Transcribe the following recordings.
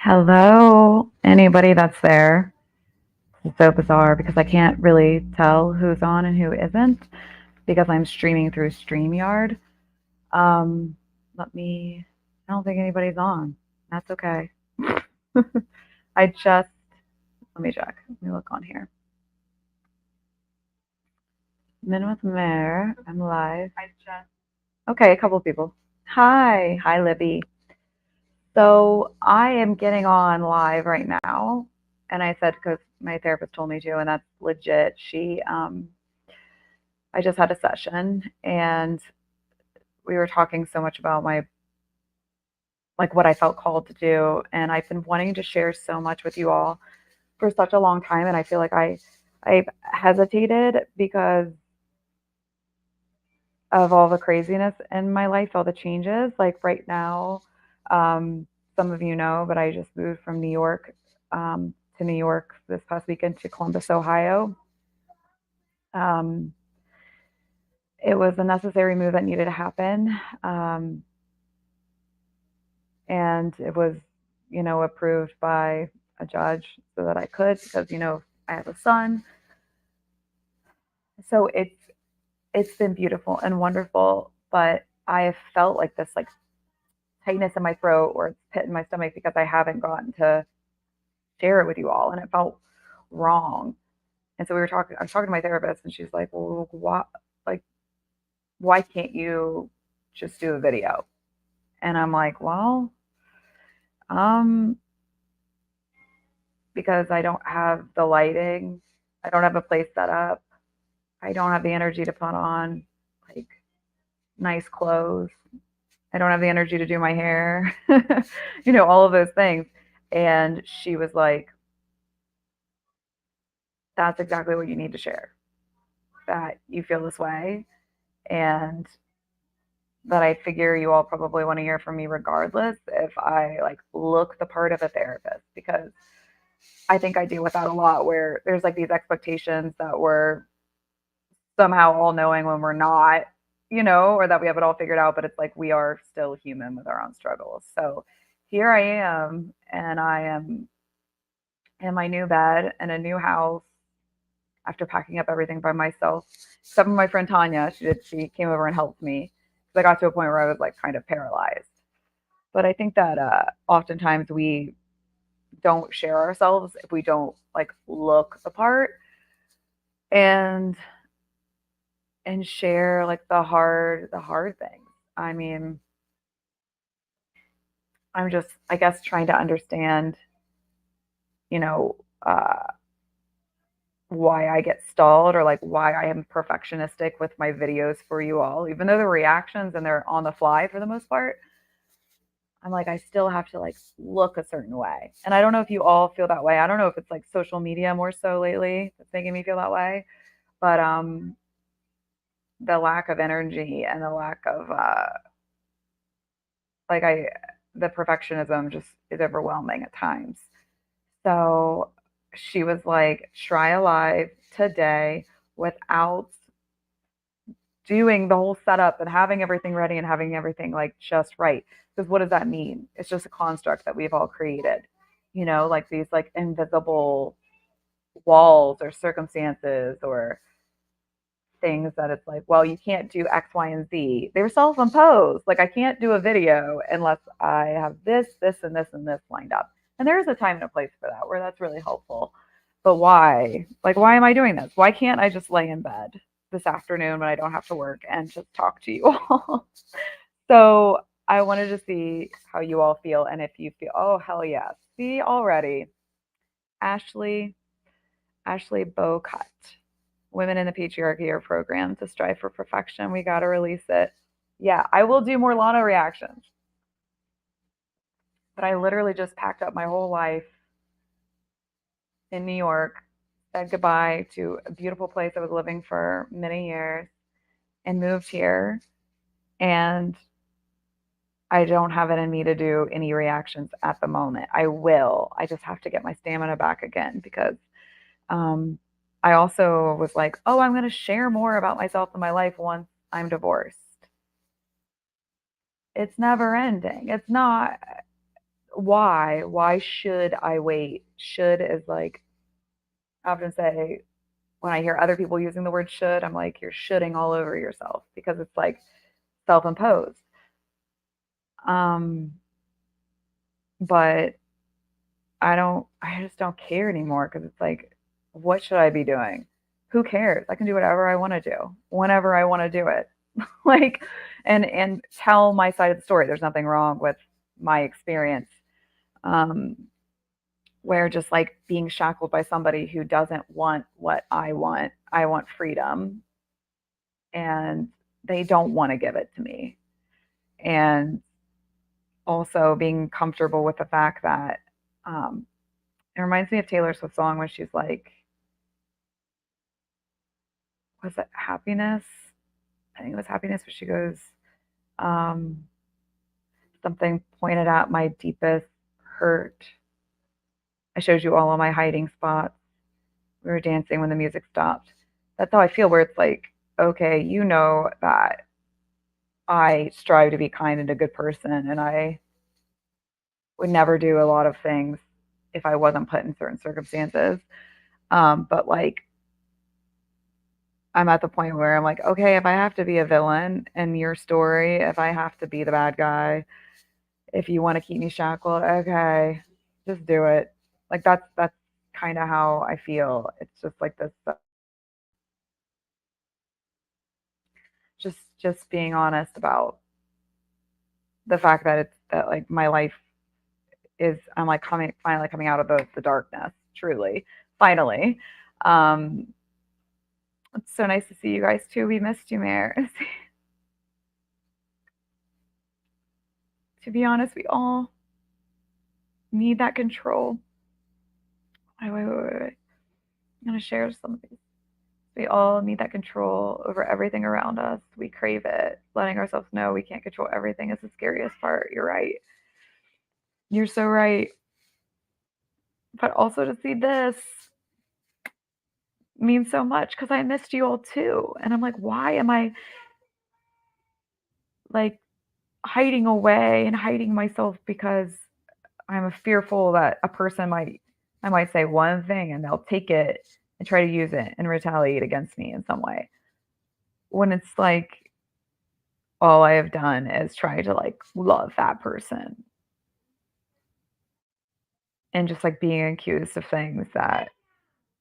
Hello, anybody that's there. It's so bizarre because I can't really tell who's on and who isn't because I'm streaming through StreamYard. Um, I don't think anybody's on. That's okay. I just, let me check. Let me look on here. Meredith-Bmore, I'm live. Okay, a couple of people. Hi, Libby. So I am getting on live right now, and I said because my therapist told me to, and that's legit. I just had a session, and we were talking so much about like what I felt called to do, and I've been wanting to share so much with you all for such a long time, and I feel like I've hesitated because of all the craziness in my life, all the changes. Like right now, some of you know, but I just moved from New York to New York this past weekend to Columbus, Ohio. Um, it was a necessary move that needed to happen. And it was, approved by a judge so that I could because, I have a son. So it's been beautiful and wonderful, but I have felt like this like tightness in my throat or pit in my stomach because I haven't gotten to share it with you all, and it felt wrong. And so I was talking to my therapist, and she's like, "Well, like, why can't you just do a video?" And I'm like, "Well, um, because I don't have the lighting, I don't have a place set up, I don't have the energy to put on like nice clothes, I don't have the energy to do my hair, all of those things." And she was like, "That's exactly what you need to share, that you feel this way, and that I figure you all probably want to hear from me regardless if I like look the part of a therapist, because I think I deal with that a lot where there's like these expectations that we're somehow all knowing when we're not, or that we have it all figured out, but it's like we are still human with our own struggles." So here I am, and I am in my new bed in a new house after packing up everything by myself, except for my friend Tanya. She came over and helped me because I got to a point where I was like kind of paralyzed. But I think that oftentimes we don't share ourselves if we don't like look the part and share like the hard things. I mean, I'm just, I guess, trying to understand, you know, uh, why I get stalled, or like why I am perfectionistic with my videos for you all, even though the reactions and they're on the fly for the most part. I'm like, I still have to like look a certain way. And I don't know if you all feel that way. I don't know if it's like social media more so lately that's making me feel that way. But the lack of energy and the lack of like I the perfectionism just is overwhelming at times. So she was like, try a live today without doing the whole setup and having everything ready and having everything like just right. Because what does that mean? It's just a construct that we've all created, like these like invisible walls or circumstances or things that it's like, well, you can't do X, Y, and Z. They're self imposed. Like, I can't do a video unless I have this, and this, and this lined up. And there is a time and a place for that where that's really helpful. But why? Like, why am I doing this? Why can't I just lay in bed this afternoon when I don't have to work and just talk to you all? So I wanted to see how you all feel. And if you feel, oh, hell yes. See, already. Ashley, Ashley Bocut. Women in the patriarchy are programmed to strive for perfection. We got to release it. Yeah, I will do more Lana reactions. But I literally just packed up my whole life in New York, said goodbye to a beautiful place I was living for many years, and moved here. And I don't have it in me to do any reactions at the moment. I will. I just have to get my stamina back again because um, I also was like, oh, I'm going to share more about myself and my life once I'm divorced. It's never ending. It's not why should I wait? Should is like, I often say when I hear other people using the word should, I'm like, you're shoulding all over yourself because it's like self-imposed. Um, but I just don't care anymore because it's like, what should I be doing? Who cares? I can do whatever I want to do whenever I want to do it. Like, and tell my side of the story. There's nothing wrong with my experience. Um, where just like being shackled by somebody who doesn't want what I want. I want freedom and they don't want to give it to me. And also being comfortable with the fact that um, it reminds me of Taylor Swift's song when she's like, was it happiness? I think it was happiness, where she goes, um, something pointed at my deepest hurt. I showed you all of my hiding spots. We were dancing when the music stopped. That's how I feel, where it's like, okay, you know that I strive to be kind and a good person, and I would never do a lot of things if I wasn't put in certain circumstances. But like, I'm at the point where I'm like, okay, if I have to be a villain in your story, if I have to be the bad guy, if you want to keep me shackled, okay, just do it. Like that's kind of how I feel. It's just like this, just being honest about the fact that it's that like my life is, I'm like finally coming out of the darkness, truly, finally. Um, it's so nice to see you guys too. We missed you, Mayor. To be honest, we all need that control. Wait. I'm gonna share some of these. We all need that control over everything around us. We crave it. Letting ourselves know we can't control everything is the scariest part. You're right. You're so right. But also to see this means so much because I missed you all too. And I'm like, why am I like hiding away and hiding myself because I'm fearful that a person I might say one thing and they'll take it and try to use it and retaliate against me in some way. When it's like all I have done is try to like love that person and just like being accused of things that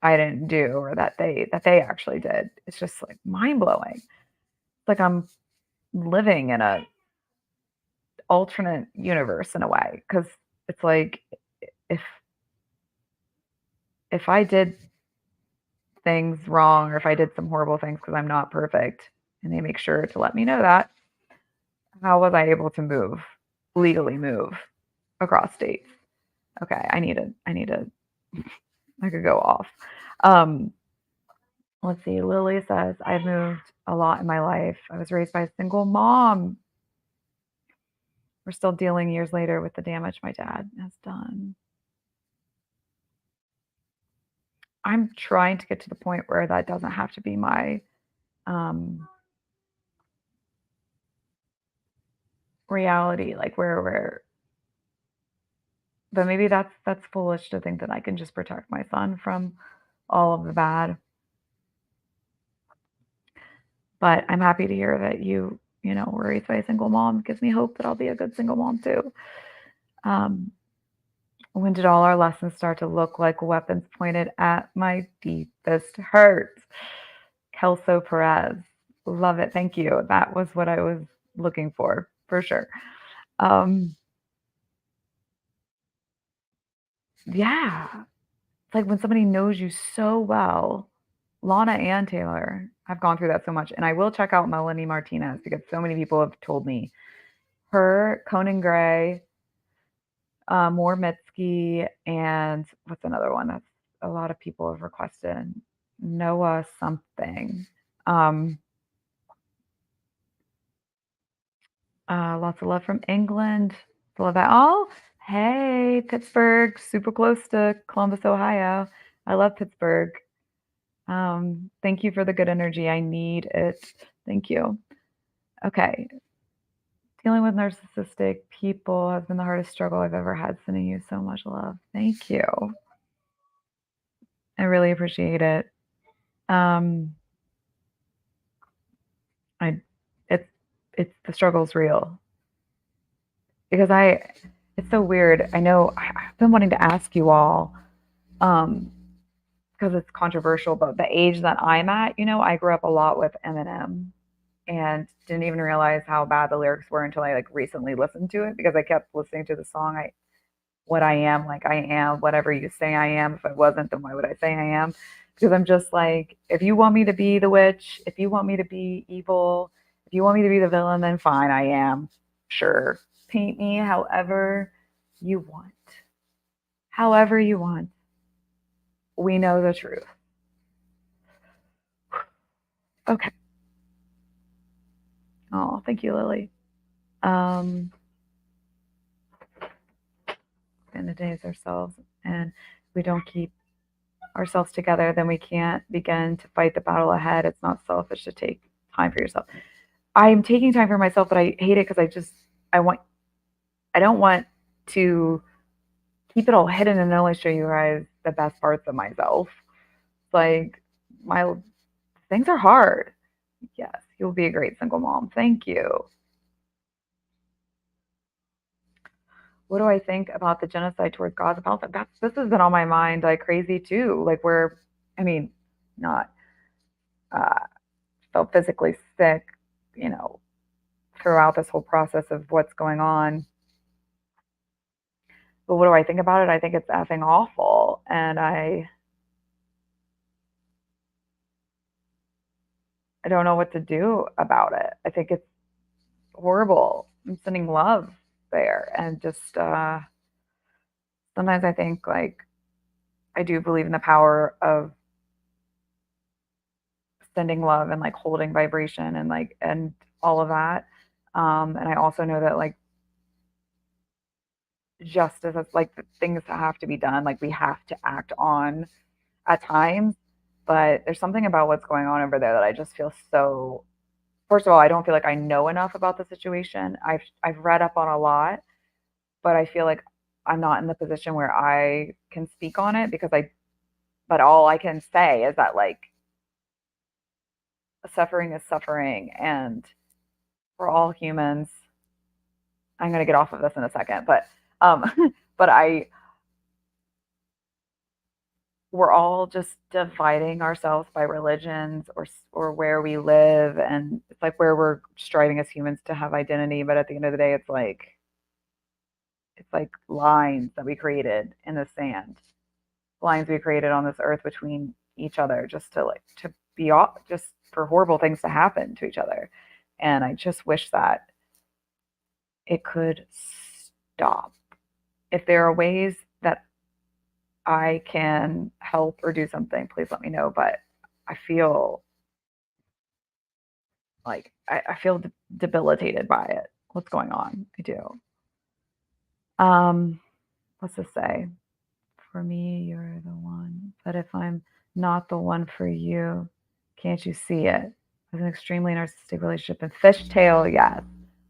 I didn't do or that they actually did. It's just like mind blowing. Like I'm living in a alternate universe in a way because it's like if if I did things wrong or if I did some horrible things because I'm not perfect and they make sure to let me know that, how was I able to legally move across states? Okay, I need to I could go off. Um, let's see. Lily says, I've moved a lot in my life. I was raised by a single mom. We're still dealing years later with the damage my dad has done. I'm trying to get to the point where that doesn't have to be my um, reality, like but maybe that's foolish to think that I can just protect my son from all of the bad. But I'm happy to hear that you were raised by a single mom. It gives me hope that I'll be a good single mom too. Um, when did all our lessons start to look like weapons pointed at my deepest hurt? Kelso Perez. Love it. Thank you. That was what I was looking for sure. Um, yeah. It's like when somebody knows you so well, Lana and Taylor have gone through that so much. And I will check out Melanie Martinez because so many people have told me her, Conan Gray, Moore Mitski, and what's another one that's a lot of people have requested? Noah something. Um, lots of love from England. Love that. Oh, hey, Pittsburgh, super close to Columbus, Ohio. I love Pittsburgh. Thank you for the good energy. I need it. Thank you. Okay. Dealing with narcissistic people has been the hardest struggle I've ever had. Sending you so much love. Thank you. I really appreciate it. I it's the struggle's real. Because it's so weird. I know I've been wanting to ask you all, because it's controversial, but the age that I'm at, I grew up a lot with Eminem and didn't even realize how bad the lyrics were until I like recently listened to it because I kept listening to the song. What I am, like I am, whatever you say I am. If I wasn't, then why would I say I am? Because I'm just like, if you want me to be the witch, if you want me to be evil, if you want me to be the villain, then fine, I am. Sure. Paint me however you want. However you want. We know the truth. Okay. Oh, thank you, Lily. And the day is ourselves, and we don't keep ourselves together, then we can't begin to fight the battle ahead. It's not selfish to take time for yourself. I'm taking time for myself, but I hate it because I don't want to keep it all hidden and only show you guys the best parts of myself. Like my things are hard. Yes, you'll be a great single mom. Thank you. What do I think about the genocide towards Gaza? This has been on my mind like crazy too. Like I mean, not uh, felt physically sick, you know, throughout this whole process of what's going on. But what do I think about it? I think it's effing awful, and I don't know what to do about it. I think it's horrible. I'm sending love there, and just sometimes I think like I do believe in the power of sending love and like holding vibration and and all of that. And I also know that like justice is like the things that have to be done, like we have to act on at times. But there's something about what's going on over there that I just feel so. First of all, I don't feel like I know enough about the situation. I've read up on a lot, but I feel like I'm not in the position where I can speak on it because but all I can say is that like suffering is suffering and we're all humans. I'm going to get off of this in a second, but but we're all just dividing ourselves by religions or where we live, and it's like where we're striving as humans to have identity, but at the end of the day it's like lines that we created in the sand, lines we created on this earth between each other just to be off, just for horrible things to happen to each other. And I just wish that it could stop. If there are ways that I can help or do something, please let me know. But I feel like I feel debilitated by it. What's going on? I do. What's this say? For me, you're the one. But if I'm not the one for you, can't you see it? As an extremely narcissistic relationship and Fishtail, yes,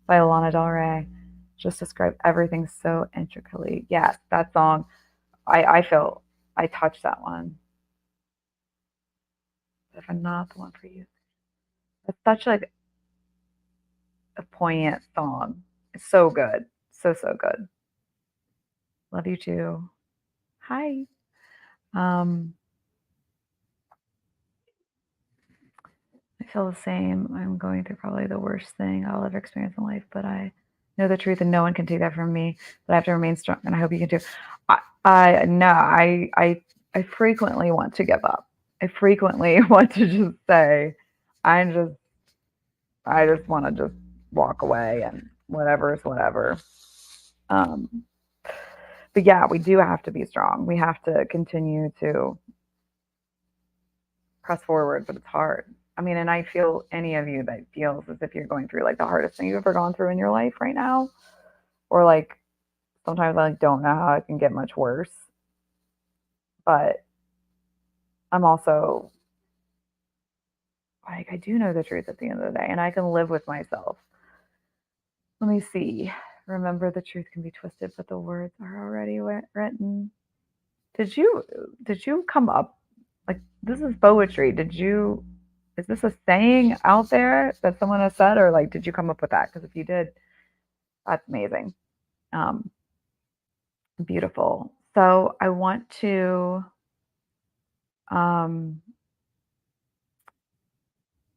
by Lana Del Rey. Just describe everything so intricately. Yes, that song. I feel I touched that one. But if I'm not the one for you, it's such like a poignant song. It's so good. So good. Love you too. Hi. Um, I feel the same. I'm going through probably the worst thing I'll ever experience in life, but I know the truth and no one can take that from me. But I have to remain strong and I hope you can too. I no, I frequently want to give up. I frequently want to just say, I'm just I just want to just walk away and whatever is whatever. Um, but yeah, we do have to be strong. We have to continue to press forward, but it's hard. I mean, and I feel any of you that feels as if you're going through like the hardest thing you've ever gone through in your life right now, or like sometimes I like don't know how it can get much worse. But I'm also like I do know the truth at the end of the day, and I can live with myself. Let me see. Remember, the truth can be twisted, but the words are already written. Did you come up like this is poetry? Is this a saying out there that someone has said, or like did you come up with that? Because if you did, that's amazing. Um, Beautiful. So I want to um,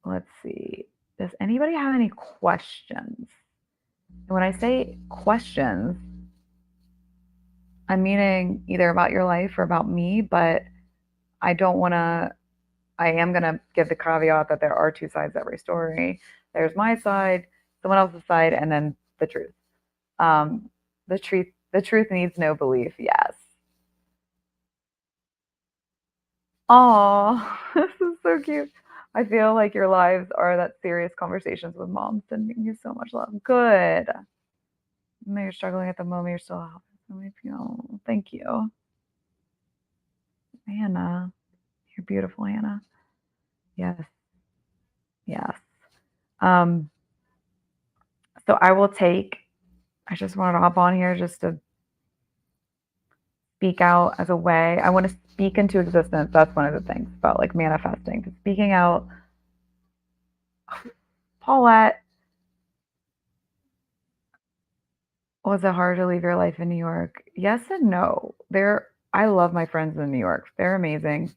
let's see. Does anybody have any questions? And when I say questions, I'm meaning either about your life or about me, but I don't want to. I am going to give the caveat that there are two sides to every story. There's my side, someone else's side, and then the truth. Um, the truth needs no belief. Yes. Oh, this is so cute. I feel like your lives are that serious conversations with mom, sending you so much love. Good. I know you're struggling at the moment. You're still helping so many people. Thank you, Hannah. You're beautiful, Hannah. Yes, yes. Um, so I will take. I just wanted to hop on here just to speak out as a way. I want to speak into existence. That's one of the things about like manifesting. Speaking out. Paulette, was it hard to leave your life in New York? Yes and no. I love my friends in New York. They're amazing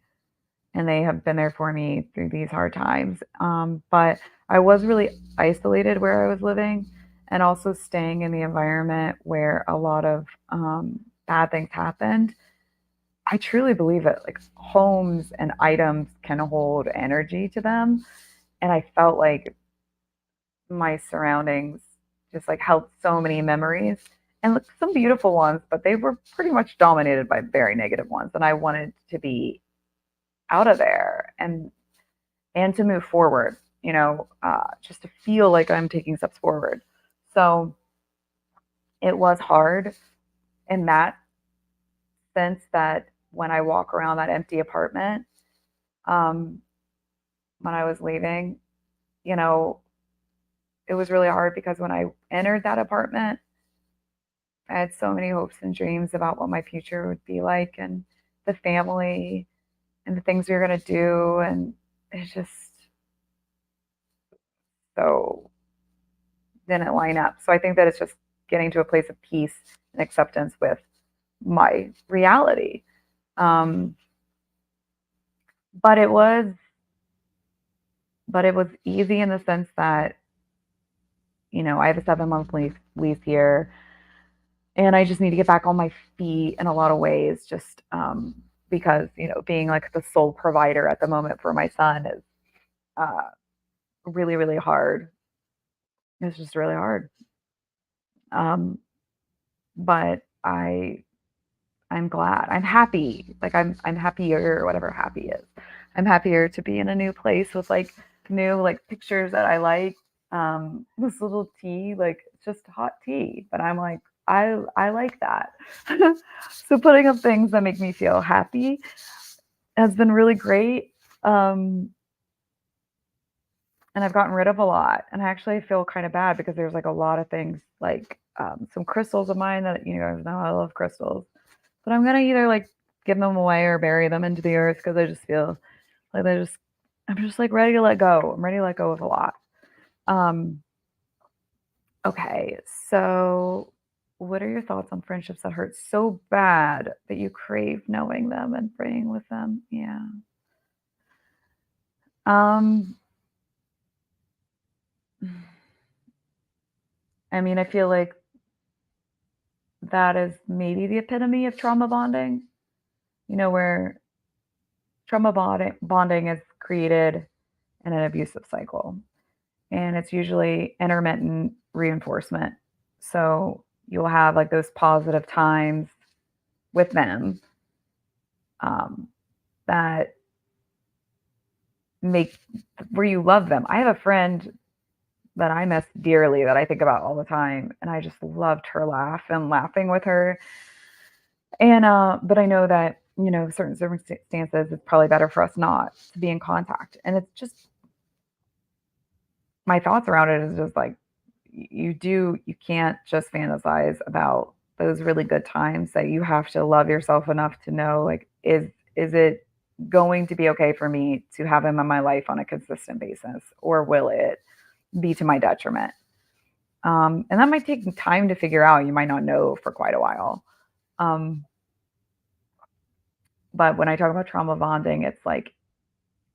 and they have been there for me through these hard times. But I was really isolated where I was living and also staying in the environment where a lot of bad things happened. I truly believe it. Like homes and items can hold energy to them. And I felt like my surroundings just like held so many memories and like, some beautiful ones, but they were pretty much dominated by very negative ones. And I wanted to be out of there and to move forward, just to feel like I'm taking steps forward. So it was hard in that sense that when I walk around that empty apartment, um, when I was leaving, you know, it was really hard because when I entered that apartment, I had so many hopes and dreams about what my future would be like and the family and the things we were going to do. And it just so didn't line up. So I think that it's just getting to a place of peace and acceptance with my reality. Um, but it was, but it was easy in the sense that, I have a 7 month lease here and I just need to get back on my feet in a lot of ways, just because being like the sole provider at the moment for my son is uh, really really hard. It's just really hard. Um, but I'm glad. I'm happy. Like I'm happier, or whatever happy is. I'm happier to be in a new place with like new like pictures that I like. This little tea, like it's just hot tea, but I'm like I like that. So putting up things that make me feel happy has been really great. Um, and I've gotten rid of a lot. And I actually feel kind of bad because there's like a lot of things like some crystals of mine that you guys know I love crystals, but I'm gonna either like give them away or bury them into the earth because I just feel like I'm just like ready to let go. I'm ready to let go of a lot. Um, okay, so what are your thoughts on friendships that hurt so bad that you crave knowing them and praying with them? Yeah. Um, I mean, I feel like that is maybe the epitome of trauma bonding, where bonding is created in an abusive cycle. And it's usually intermittent reinforcement. So you'll have like those positive times with them um, that make where you love them. I have a friend that I miss dearly that I think about all the time, and I just loved her laugh and laughing with her. And but I know that certain circumstances it's probably better for us not to be in contact. And it's just my thoughts around it is just like you can't just fantasize about those really good times, that you have to love yourself enough to know, like, is it going to be okay for me to have him in my life on a consistent basis, or will it be to my detriment? And that might take time to figure out. You might not know for quite a while. Um, but when I talk about trauma bonding, it's like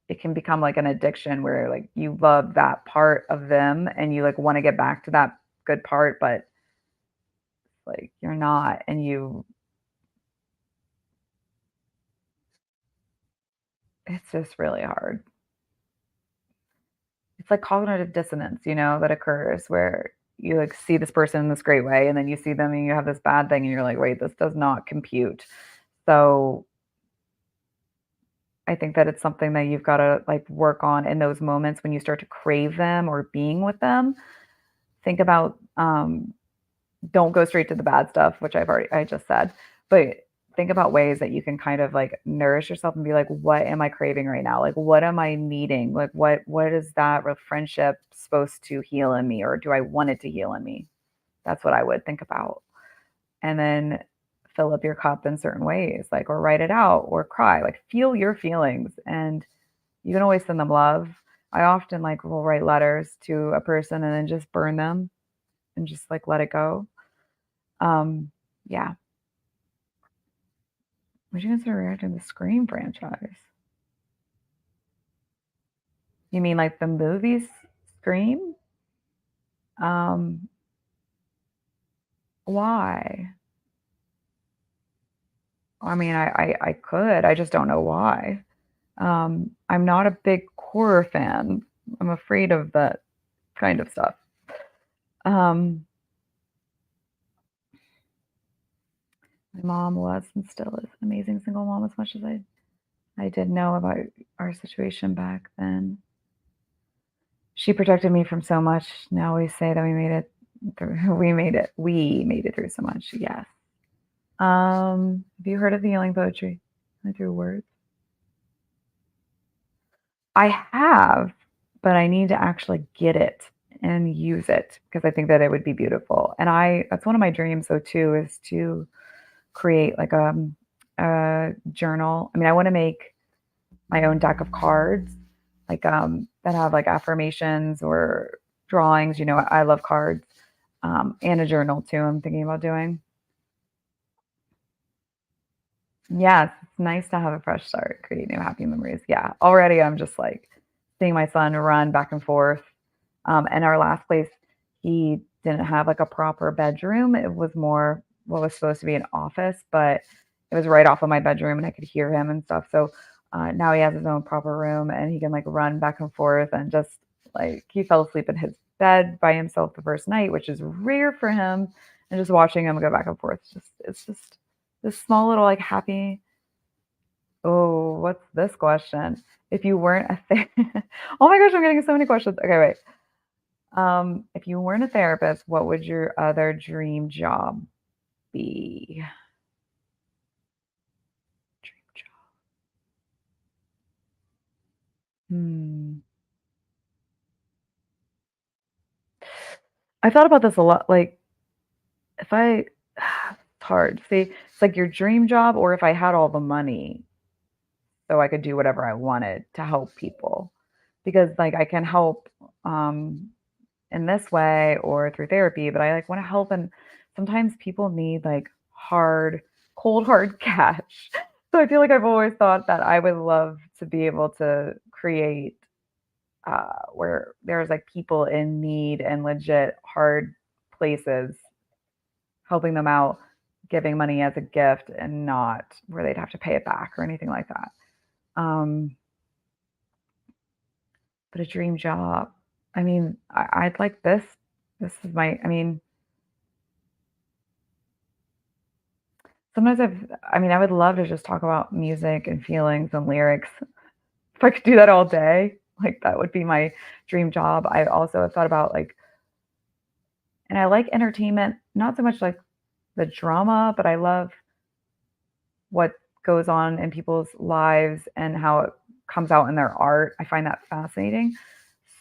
it can become like an addiction where like you love that part of them and you like want to get back to that good part, but like you're not, and it's just really hard. It's like cognitive dissonance, that occurs where you like see this person in this great way and then you see them and you have this bad thing and you're like, wait, this does not compute. So I think that it's something that you've got to like work on in those moments when you start to crave them or being with them. Think about don't go straight to the bad stuff, which I just said, but think about ways that you can kind of like nourish yourself and be like, what am I craving right now? Like, what am I needing? Like, what is that friendship supposed to heal in me, or do I want it to heal in me? That's what I would think about. And then fill up your cup in certain ways, like, or write it out or cry, like, feel your feelings. And you can always send them love. I often like will write letters to a person and then just burn them and just like let it go. Yeah. Would you consider reacting to the Scream franchise? You mean like the movies Scream? Um, why? I mean, I could. I just don't know why. I'm not a big horror fan. I'm afraid of that kind of stuff. Um, my mom was and still is an amazing single mom, as much as I did know about our situation back then. She protected me from so much. Now we say that we made it through, we made it through so much. Yes. Have you heard of the healing poetry? Through words? I have, but I need to actually get it and use it because I think that it would be beautiful. And that's one of my dreams though too, is to create like a journal. I mean, I want to make my own deck of cards, like that have like affirmations or drawings. I love cards. And a journal too. I'm thinking about doing. Yes, it's nice to have a fresh start, create new happy memories. Yeah, already I'm just like seeing my son run back and forth. And our last place, he didn't have like a proper bedroom. It was more what was supposed to be an office, but it was right off of my bedroom and I could hear him and stuff. So now he has his own proper room and he can like run back and forth and just like he fell asleep in his bed by himself the first night, which is rare for him. And just watching him go back and forth, it's just this small little like happy. Oh, what's this question? If you weren't a oh my gosh, I'm getting so many questions. Okay, wait. If you weren't a therapist, what would your other dream job be? Dream job. Hmm. I thought about this a lot. Like, if I, it's hard. See, it's like your dream job, or if I had all the money, so I could do whatever I wanted to help people, because like I can help in this way or through therapy, but I like want to help, and sometimes people need like hard, cold hard cash. So I feel like I've always thought that I would love to be able to create where there's like people in need and legit hard places, helping them out, giving money as a gift and not where they'd have to pay it back or anything like that. Um, but a dream job. I mean, I'd like this. This is my, I mean, sometimes I mean, I would love to just talk about music and feelings and lyrics. If I could do that all day, like that would be my dream job. I also have thought about like, and I like entertainment, not so much like the drama, but I love what goes on in people's lives and how it comes out in their art. I find that fascinating.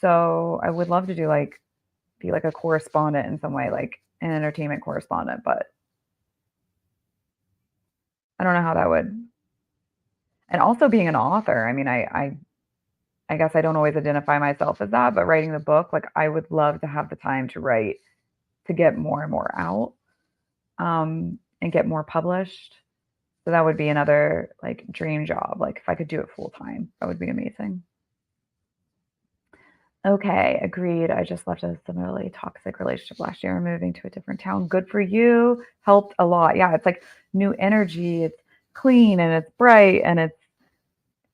So I would love to do like be like a correspondent in some way, like an entertainment correspondent, but I don't know how that would. And also being an author, I mean, I guess I don't always identify myself as that, but writing the book, like I would love to have the time to write, to get more and more out, and get more published. So that would be another like dream job. Like if I could do it full time, that would be amazing. Okay, agreed. I just left a similarly toxic relationship last year, moving to a different town. Good for you. Helped a lot. Yeah, it's like new energy. It's clean and it's bright and it's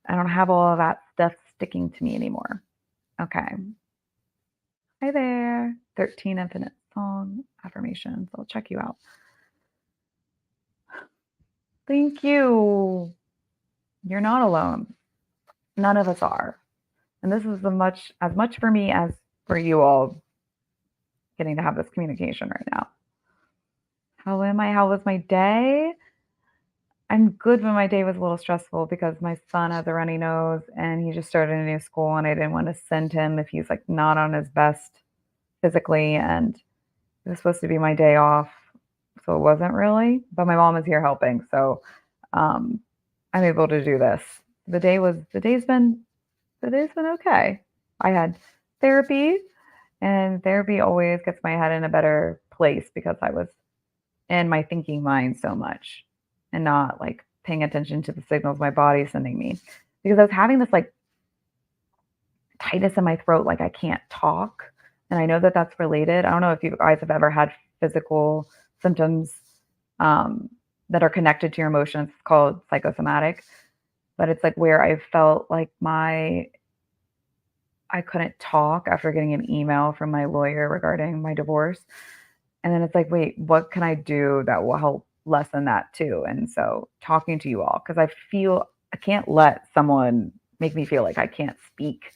I don't have all of that stuff sticking to me anymore. Okay. Hi there. 13 Infinite Song Affirmations. I'll check you out. Thank you. You're not alone. None of us are. And this is as much for me as for you all getting to have this communication right now. How am I? How was my day? I'm good, but my day was a little stressful because my son has a runny nose and he just started a new school and I didn't want to send him if he's like not on his best physically, and it was supposed to be my day off, so it wasn't really. But my mom is here helping, so um, I'm able to do this. The day's been okay. I had therapy, and therapy always gets my head in a better place because I was in my thinking mind so much and not like paying attention to the signals my body's sending me. Because I was having this like tightness in my throat, like I can't talk. And I know that that's related. I don't know if you guys have ever had physical symptoms um, that are connected to your emotions. It's called psychosomatic, but it's like where I felt like I couldn't talk after getting an email from my lawyer regarding my divorce. And then it's like, wait, what can I do that will help lessen that too? And so talking to you all, because I can't let someone make me feel like I can't speak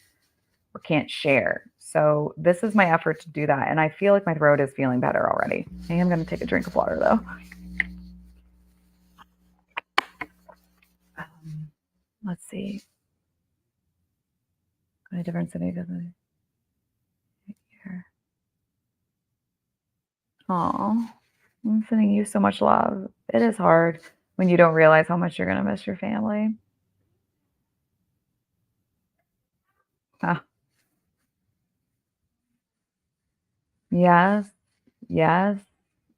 or can't share. So this is my effort to do that. And I feel like my throat is feeling better already. I am going to take a drink of water though. Let's see. A different city doesn't here. Oh, I'm sending you so much love. It is hard when you don't realize how much you're going to miss your family. Huh. Yes, yes,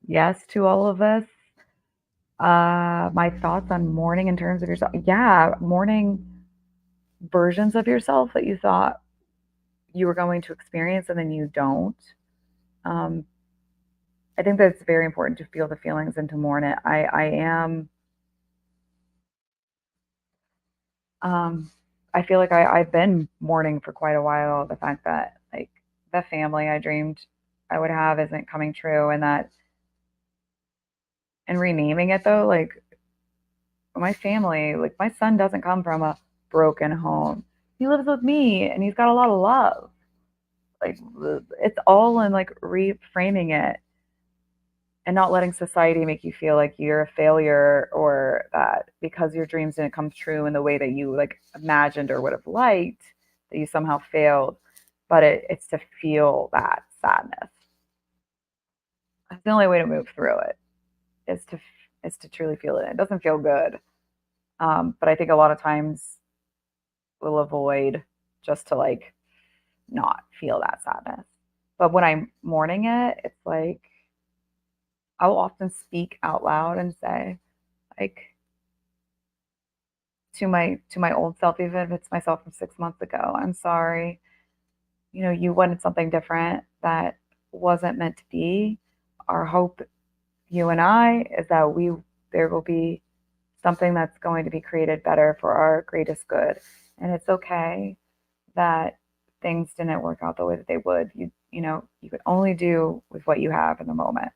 yes to all of this. My thoughts on mourning in terms of yourself. Yeah, mourning versions of yourself that you thought you were going to experience and then you don't. Um, I think that it's very important to feel the feelings and to mourn it. Um, I feel like I've been mourning for quite a while the fact that like the family I dreamed I would have isn't coming true, and that and renaming it though, like my family, like my son doesn't come from a broken home. He lives with me and he's got a lot of love. Like it's all in like reframing it and not letting society make you feel like you're a failure or that because your dreams didn't come true in the way that you like imagined or would have liked that you somehow failed. But it's to feel that sadness. That's the only way to move through it is to truly feel it. It doesn't feel good. But I think a lot of times we'll avoid just to like not feel that sadness. But when I'm mourning it, it's like I'll often speak out loud and say, like, to my old self, even if it's myself from 6 months ago, I'm sorry. You know, you wanted something different that wasn't meant to be. Our hope, you and I, is that there will be something that's going to be created better for our greatest good. And it's okay that things didn't work out the way that they would. You know, you can only do with what you have in the moment.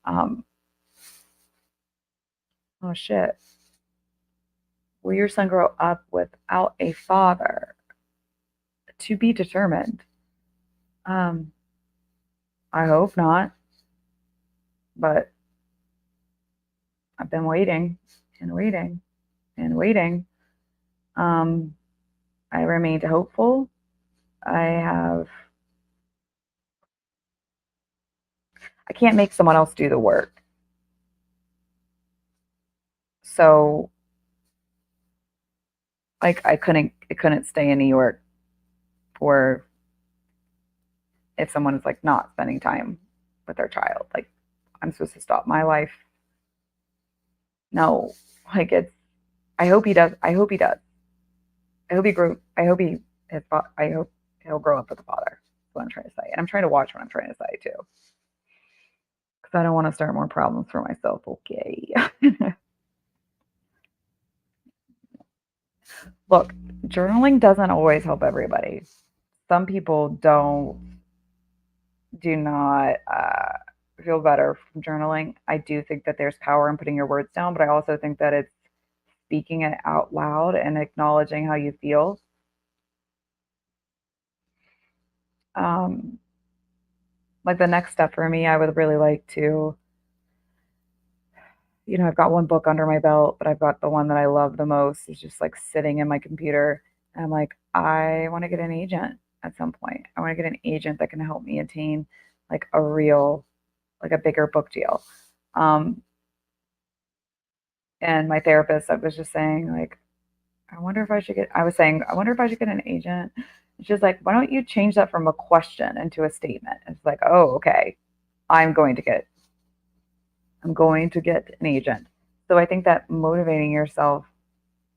Um, oh shit. Will your son grow up without a father? To be determined. Um, I hope not, but I've been waiting and waiting and waiting. Um, I remained hopeful. I have I can't make someone else do the work. So like I couldn't stay in New York for if someone is like not spending time with their child. Like I'm supposed to stop my life. No, like it's. I hope he does. I hope he does. I hope he grew. I hope he. I hope he'll grow up with a father. That's what I'm trying to say, and I'm trying to watch what I'm trying to say too, because I don't want to start more problems for myself. Okay. Look, journaling doesn't always help everybody. Some people do not feel better from journaling. I do think that there's power in putting your words down, but I also think that it's speaking it out loud and acknowledging how you feel. Um, like the next step for me, I would really like to, I've got one book under my belt, but I've got the one that I love the most is just like sitting in my computer. And I'm like, I want to get an agent at some point. I want to get an agent that can help me attain like a real, like a bigger book deal. Um, and my therapist, I was just saying, like, I was saying, I wonder if I should get an agent. And she's like, why don't you change that from a question into a statement? And it's like, oh, okay. I'm going to get I'm going to get an agent. So I think that motivating yourself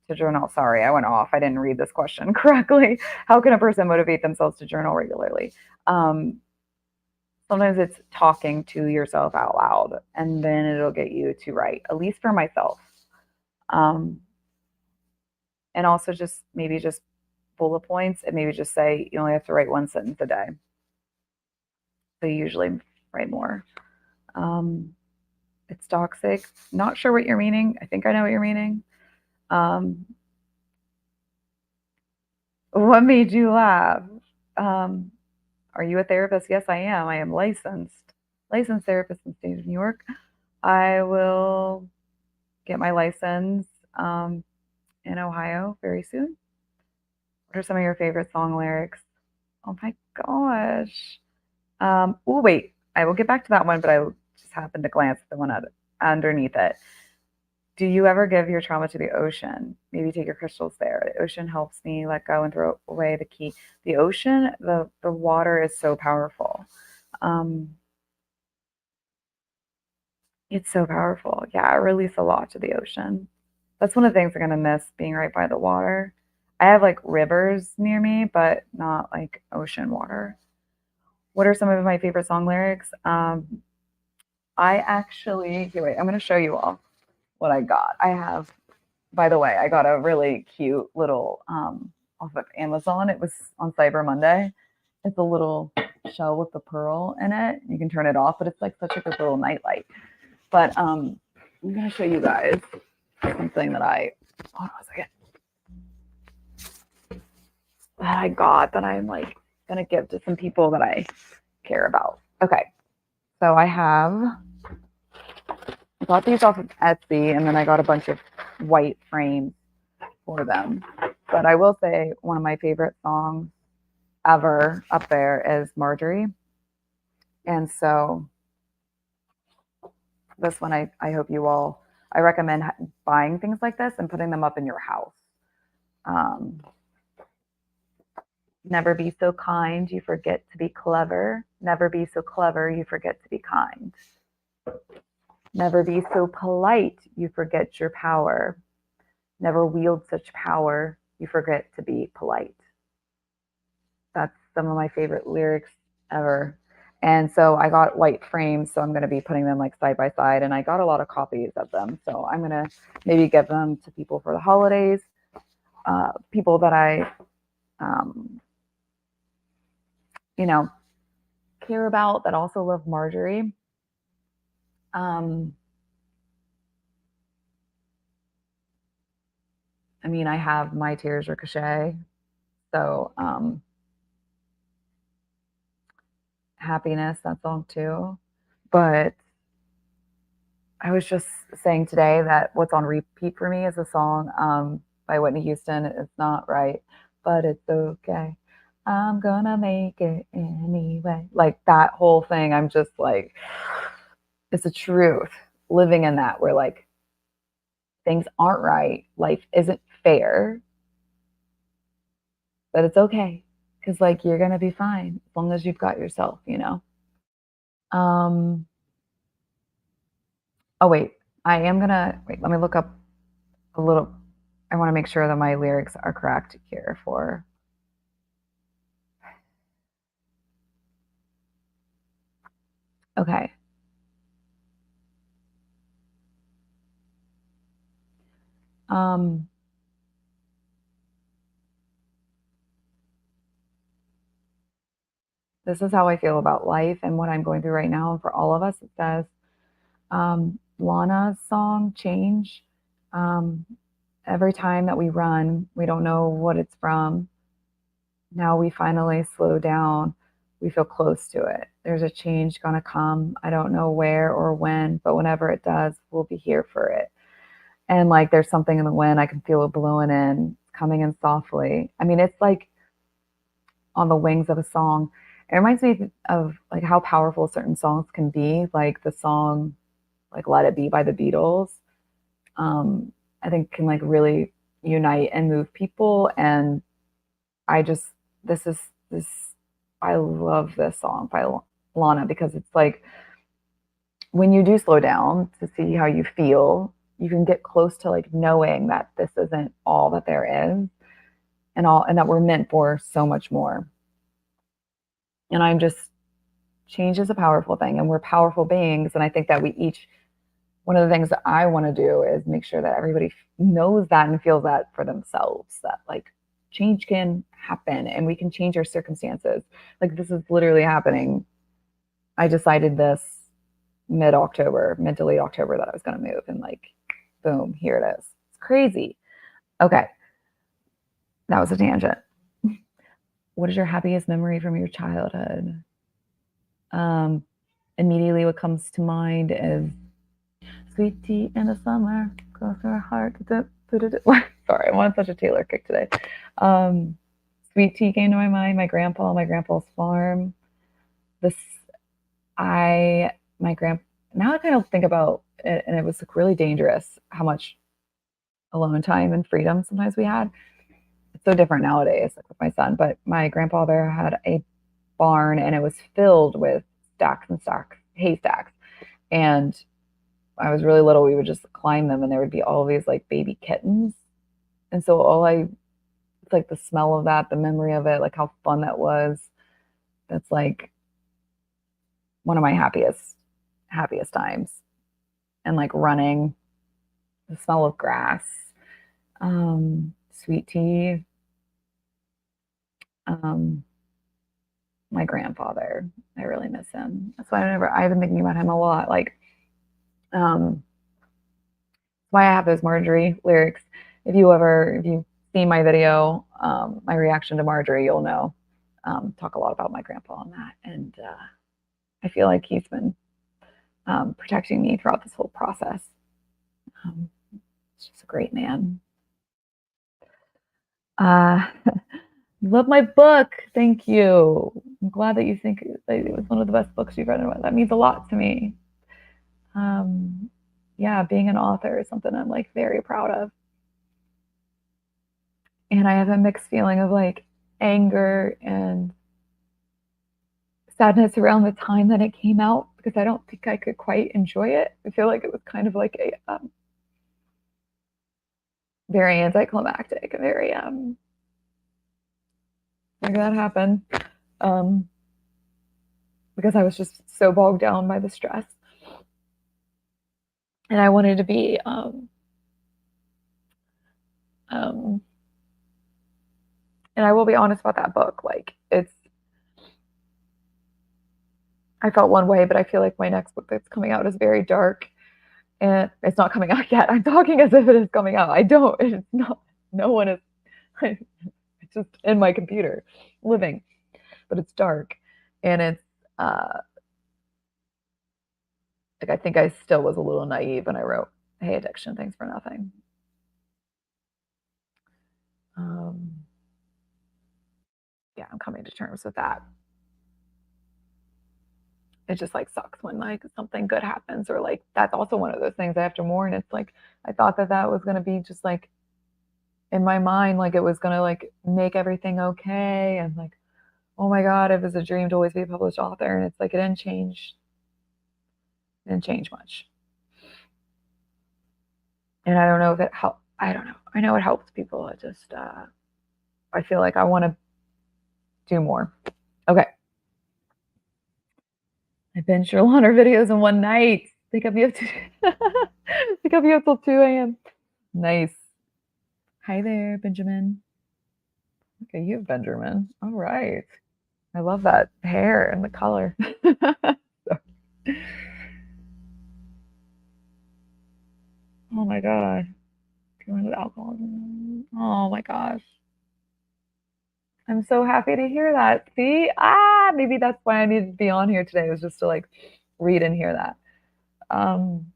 to journal. Sorry, I went off. I didn't read this question correctly. How can a person motivate themselves to journal regularly? Um, Sometimes it's talking to yourself out loud, and then it'll get you to write, at least for myself. Um, and also just bullet points and maybe just say you only have to write one sentence a day. So you usually write more. Um, it's toxic. Not sure what you're meaning. I think I know what you're meaning. Um, what made you laugh? Um, are you a therapist? Yes, I am. I am licensed therapist in the state of New York. I will get my license in Ohio very soon. What are some of your favorite song lyrics? Oh my gosh. Oh wait, I will get back to that one, but I just happened to glance at the one underneath it. Do you ever give your trauma to the ocean? Maybe take your crystals there. The ocean helps me let go and throw away the key. The ocean, the water is so powerful. Um, it's so powerful. Yeah, I release a lot to the ocean. That's one of the things I'm gonna miss being right by the water. I have like rivers near me, but not like ocean water. What are some of my favorite song lyrics? I actually, here, wait, I'm gonna show you all what I got. I have, by the way, I got a really cute little off of Amazon. It was on Cyber Monday. It's a little shell with the pearl in it. You can turn it off, but it's like such a good little nightlight. But I'm gonna show you guys something that hold on a second, that I got that I'm like gonna give to some people that I care about. Okay, so I got these off of Etsy, and then I got a bunch of white frames for them. But I will say one of my favorite songs ever up there is Marjorie. And so this one, I hope you all, I recommend buying things like this and putting them up in your house. Um, Never be so kind, you forget to be clever. Never be so clever, you forget to be kind. Never be so polite, you forget your power. Never wield such power, you forget to be polite. That's some of my favorite lyrics ever. And so I got white frames, so I'm going to be putting them like side by side. And I got a lot of copies of them, so I'm going to maybe give them to people for the holidays, people that I, um, you know, care about that also love Marjorie. Um, I mean, I have My Tears Ricochet, so Happiness, that song too. But I was just saying today that what's on repeat for me is a song by Whitney Houston. It's not right, but it's okay. I'm gonna make it anyway. Like that whole thing, I'm just like, It's the truth. Living in that where like things aren't right, life isn't fair, but it's okay because like you're gonna be fine as long as you've got yourself, you know. Um. Oh wait, I am gonna wait. Let me look up a little. I want to make sure that my lyrics are correct here for. Okay. Um. This is how I feel about life and what I'm going through right now. And for all of us, it says Lana's song "Change." Um, every time that we run, we don't know what it's from. Now we finally slow down. We feel close to it. There's a change gonna come. I don't know where or when, but whenever it does, we'll be here for it. And like there's something in the wind, I can feel it blowing in, coming in softly. I mean, it's like on the wings of a song. It reminds me of like how powerful certain songs can be, like the song like Let It Be by the Beatles. Um, I think can like really unite and move people. And I just this is this I love this song by Lana because it's like when you do slow down to see how you feel, you can get close to like knowing that this isn't all that there is and that we're meant for so much more. And I'm just change is a powerful thing and we're powerful beings and I think that we each one of the things that I want to do is make sure that everybody knows that and feels that for themselves that like change can happen and we can change our circumstances. Like this is literally happening. I decided this mid to late October that I was going to move and like boom, here it is. It's crazy. Okay, that was a tangent. What is your happiest memory from your childhood? Um, immediately what comes to mind is sweet tea in the summer, close to our heart. Sorry, I'm on such a Taylor kick today. Um, sweet tea came to my mind. My grandpa's farm. This, my grand. Now I kind of think about it, and it was like really dangerous how much alone time and freedom sometimes we had. It's so different nowadays, like with my son. But my grandfather had a barn, and it was filled with stacks and stacks, haystacks, and I was really little, we would just climb them and there would be all these like baby kittens. And so it's like the smell of that, the memory of it, like how fun that was. That's like one of my happiest times. And like running, the smell of grass, sweet tea, um, my grandfather. I really miss him. That's why I've been thinking about him a lot. Like, um, why I have those Marjorie lyrics. If you see my video, my reaction to Marjorie, you'll know. Talk a lot about my grandpa on that, and I feel like he's been protecting me throughout this whole process. Um, he's just a great man. Uh, love my book. Thank you. I'm glad that you think it was one of the best books you've read. That means a lot to me. Um, yeah, being an author is something I'm like very proud of. And I have a mixed feeling of like anger and sadness around the time that it came out because I don't think I could quite enjoy it. I feel like it was kind of like a very anticlimactic, very like that happened um, because I was just so bogged down by the stress, and I wanted to be um, and I will be honest about that book. Like I felt one way, but I feel like my next book that's coming out is very dark and it's not coming out yet. I'm talking as if it is coming out. I don't. It's not. No one is. It's just in my computer, living, but it's dark, and it's uh, like I think I still was a little naive when I wrote "Hey, addiction, thanks for nothing." Um, yeah, I'm coming to terms with that. it just like sucks when like something good happens, or like that's also one of those things I have to mourn. It's like I thought that that was going to be just like in my mind, like it was going to like make everything okay, and like, oh my god, it was a dream to always be a published author, and it's like it didn't change much. And I don't know if it helped. I don't know. I know it helps people. It just I feel like I want to do more. Okay. I binged your Laundry videos in one night. They kept me up to they kept me up till 2 a.m. Nice. Hi there, Benjamin. Okay, you have Benjamin. All right. I love that hair and the color. Oh my god. Dealing with alcohol. Oh my gosh. I'm so happy to hear that. See? Maybe that's why I needed to be on here today, was just to like read and hear that. Um,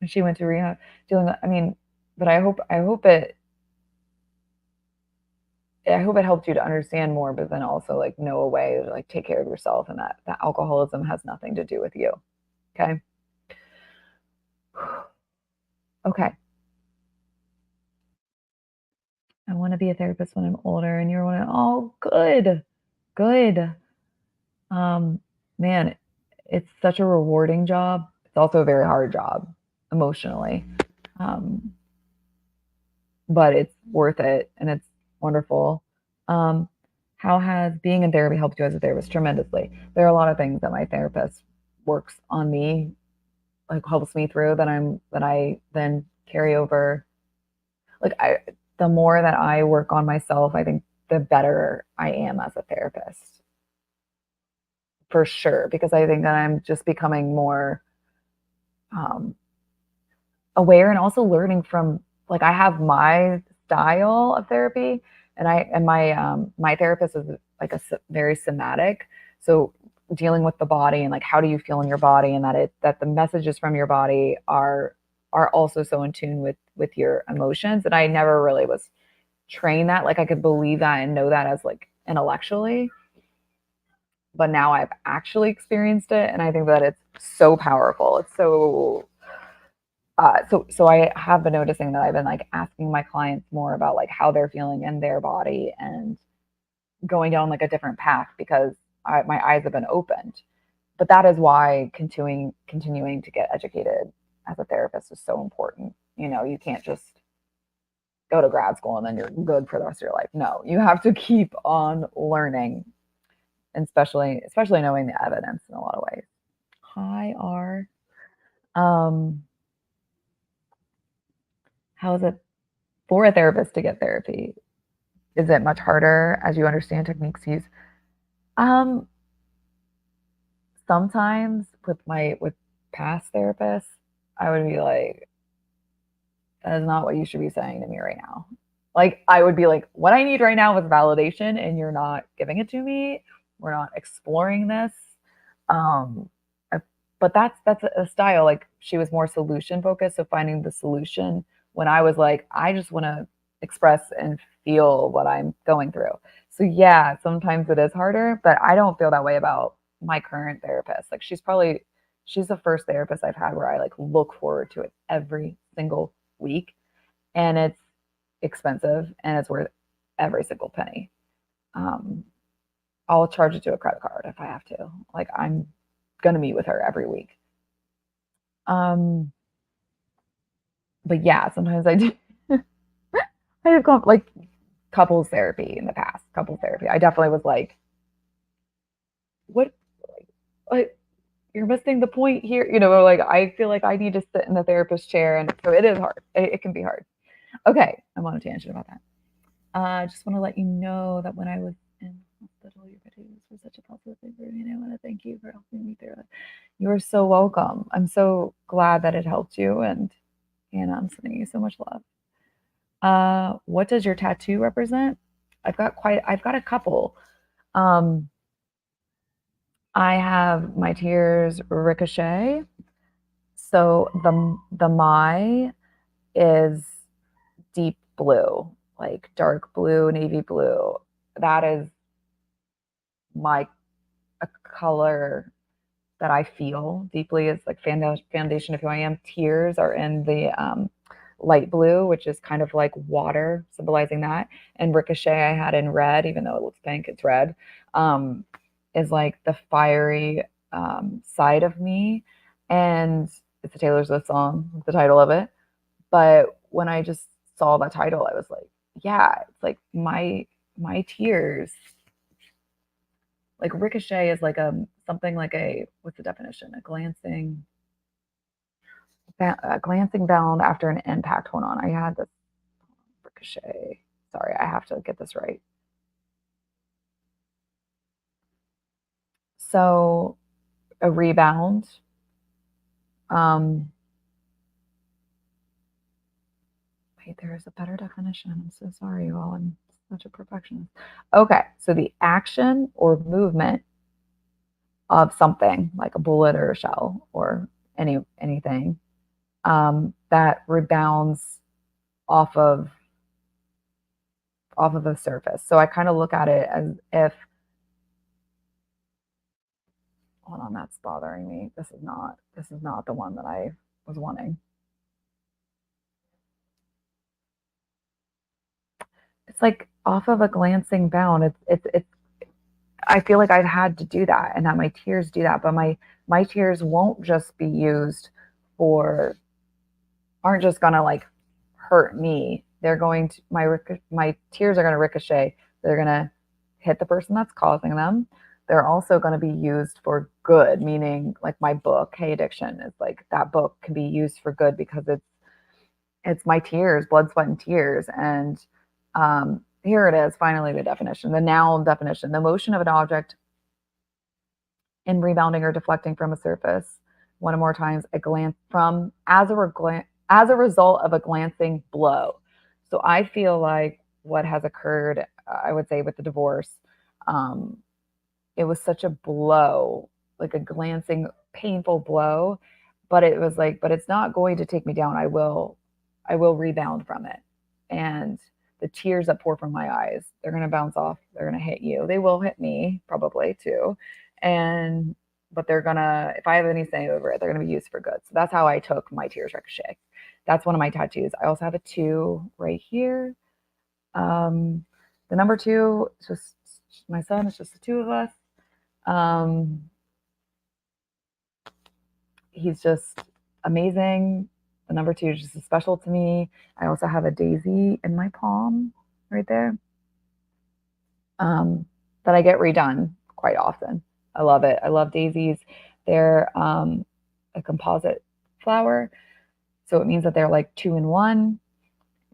she went to rehab dealing with, I mean, but I hope it helped you to understand more, but then also like know a way to like take care of yourself, and that alcoholism has nothing to do with you. Okay. Okay. I want to be a therapist when I'm older, and you're one. Oh, good, good. Um, Man, it's such a rewarding job. It's also a very hard job emotionally, um, but it's worth it and it's wonderful. Um, how has being in therapy helped you as a therapist? Tremendously. There are a lot of things that my therapist works on me, like helps me through, that I then carry over. Like the more that I work on myself, I think the better I am as a therapist, for sure. Because I think that I'm just becoming more um, aware, and also learning from, like, I have my style of therapy, and my therapist is like very somatic, so dealing with the body and like how do you feel in your body, and that the messages from your body are also so in tune with your emotions. And I never really was trained that, like I could believe that and know that as like intellectually, but now I've actually experienced it, and I think that it's so powerful. It's so so I have been noticing that I've been like asking my clients more about like how they're feeling in their body, and going down like a different path, because my eyes have been opened. But that is why continuing to get educated as a therapist is so important. You know, you can't just go to grad school and then you're good for the rest of your life. No, you have to keep on learning, and especially knowing the evidence in a lot of ways. Hi, R. Um, how is it for a therapist to get therapy? Is it much harder as you understand techniques used? Um, Sometimes with past therapists, I would be like, that is not what you should be saying to me right now. Like I would be like, what I need right now is validation, and you're not giving it to me. We're not exploring this. Um, but that's a style. Like she was more solution focused, so finding the solution, when I was like, I just want to express and feel what I'm going through. So yeah, sometimes it is harder, but I don't feel that way about my current therapist. Like she's the first therapist I've had where I like look forward to it every single week, and it's expensive and it's worth every single penny. Um, I'll charge it to a credit card if I have to. Like I'm gonna meet with her every week. Um, but yeah, sometimes I do. I have like couples therapy in the past. Couples therapy. I definitely was what, like, you're missing the point here. You know, like I feel like I need to sit in the therapist chair, and so it is hard. It can be hard. Okay, I'm on a tangent about that. I just want to let you know that when I was in hospital, your videos were such a positive thing for me, and I want to thank you for helping me through it. You are so welcome. I'm so glad that it helped you, and I'm sending you so much love. What does your tattoo represent? I've got a couple. Um, I have my tears ricochet. So the my is deep blue, like dark blue, navy blue. That is my color that I feel deeply is like foundation of who I am. Tears are in the light blue, which is kind of like water, symbolizing that. And ricochet I had in red, even though it looks pink, it's red, is like the fiery side of me. And it's a Taylor Swift song, the title of it. But when I just saw that title, I was like, yeah, it's like my tears. Like ricochet is like something like what's the definition? A glancing bound after an impact. Hold on, I had this ricochet. Sorry, I have to get this right. So a rebound. Wait, there is a better definition. I'm so sorry, you all. I'm such a perfectionist. Okay, so the action or movement of something like a bullet or a shell or anything that rebounds off of the surface. So I kind of look at it as if, hold on, that's bothering me. This is not the one that I was wanting. It's like off of a glancing bound. It's I feel like I've had to do that and that my tears do that, but my tears won't just be used for, aren't just gonna like hurt me. They're going to, my tears are gonna ricochet. They're gonna hit the person that's causing them. They're also going to be used for good, meaning like my book, Hey Addiction, is like that book can be used for good because it's my tears, blood, sweat, and tears. And here it is, finally the definition, the noun definition: the motion of an object in rebounding or deflecting from a surface one or more times, a glance from as a result of a glancing blow. So I feel like what has occurred, I would say, with the divorce, it was such a blow, like a glancing, painful blow, but it was like, but it's not going to take me down. I will rebound from it. And the tears that pour from my eyes, they're going to bounce off. They're going to hit you. They will hit me probably too. And, but they're going to, if I have any say over it, they're going to be used for good. So that's how I took my tears ricochet. That's one of my tattoos. I also have a 2 right here. The number 2 is just my son. It's just the 2 of us. He's just amazing. The number 2 is just special to me. I also have a daisy in my palm right there that I get redone quite often. I love it. I love daisies. They're a composite flower, so it means that they're like 2 in 1.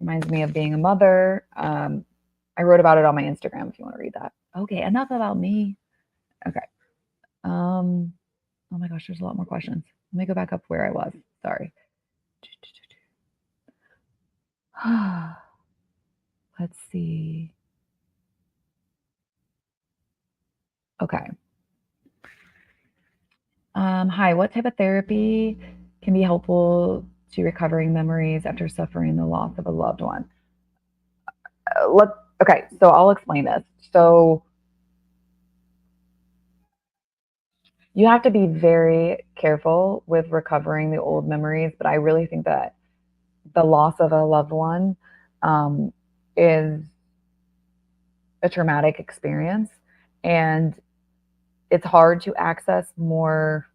Reminds me of being a mother. I wrote about it on my Instagram if you want to read that. Okay, enough about me. Okay. Oh my gosh, there's a lot more questions. Let me go back up where I was. Sorry. Let's see. Okay. Hi, what type of therapy can be helpful to recovering memories after suffering the loss of a loved one? Okay, so I'll explain this. So you have to be very careful with recovering the old memories, but I really think that the loss of a loved one is a traumatic experience, and it's hard to access more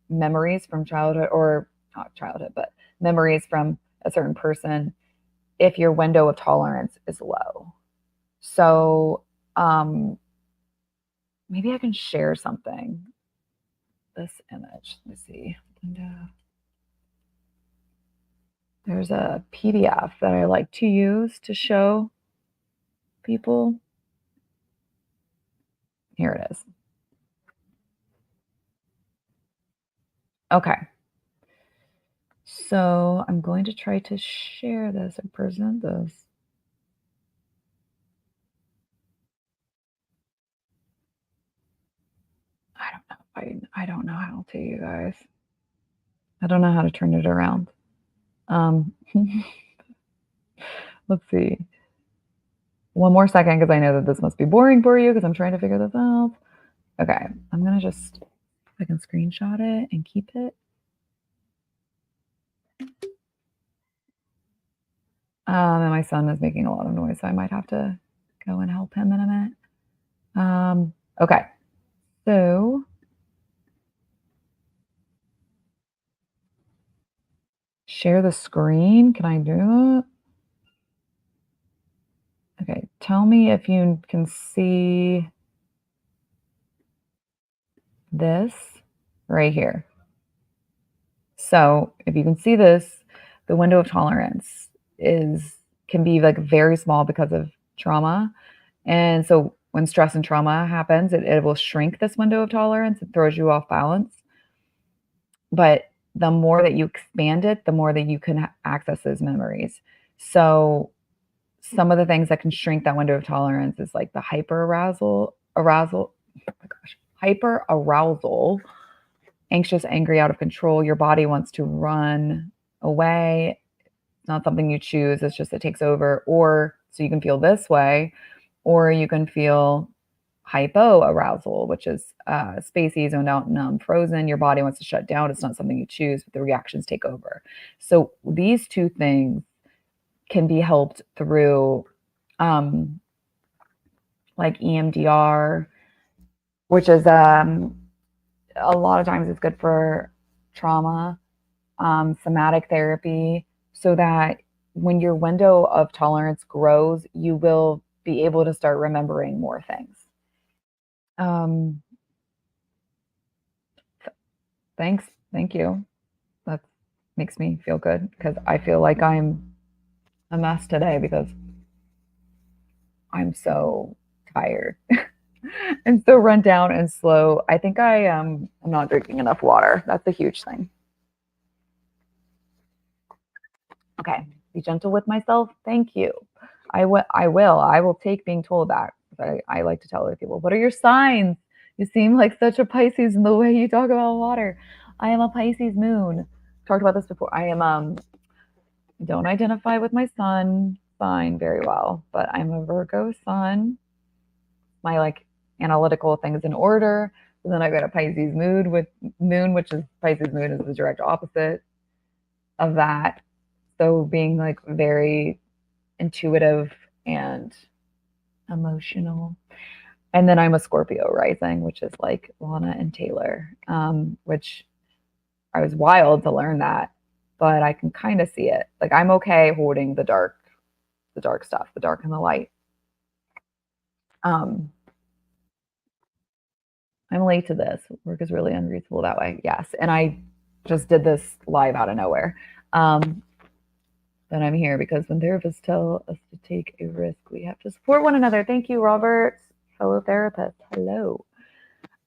memories from childhood, or not childhood, but memories from a certain person if your window of tolerance is low. So maybe I can share something. This image, let me see. There's a PDF that I like to use to show people. Here it is. Okay. So I'm going to try to share this and present this. I don't know. I don't know how to, you guys. I don't know how to turn it around. Let's see. One more second, because I know that this must be boring for you because I'm trying to figure this out. Okay, I'm gonna just, if I can screenshot it and keep it. And my son is making a lot of noise, so I might have to go and help him in a minute. Okay, so share the screen. Can I do that? Okay, tell me if you can see this right here. So if you can see this, the window of tolerance can be like very small because of trauma. And so when stress and trauma happens, it will shrink this window of tolerance. It throws you off balance. But the more that you expand it, the more that you can access those memories. So some of the things that can shrink that window of tolerance is like the oh my gosh, hyper arousal, anxious, angry, out of control. Your body wants to run away. It's not something you choose. It's just it takes over. Or so you can feel this way, or you can feel hypoarousal, which is spacey, zoned out, numb, frozen. Your body wants to shut down. It's not something you choose, but the reactions take over. So these two things can be helped through like EMDR, which is a lot of times it's good for trauma, somatic therapy, so that when your window of tolerance grows, you will be able to start remembering more things. Um, Thanks. Thank you. That makes me feel good because I feel like I'm a mess today because I'm so tired and so run down and slow. I think I'm not drinking enough water. That's a huge thing. Okay. Be gentle with myself. Thank you. I will. I will take being told that. I like to tell other people, what are your signs? You seem like such a Pisces in the way you talk about water. I am a Pisces moon. Talked about this before. I am don't identify with my sun sign very well, but I'm a Virgo sun. My like analytical things in order. And then I got a Pisces moon, which is Pisces moon is the direct opposite of that. So being like very intuitive and emotional. And then I'm a Scorpio rising, which is like Lana and Taylor, which I was wild to learn that, but I can kind of see it. Like I'm okay holding the dark stuff, the dark and the light. Um, I'm late to this. Work is really unreasonable that way. Yes. And I just did this live out of nowhere. Then I'm here because when therapists tell us to take a risk, we have to support one another. Thank you, Robert, fellow therapist. Hello.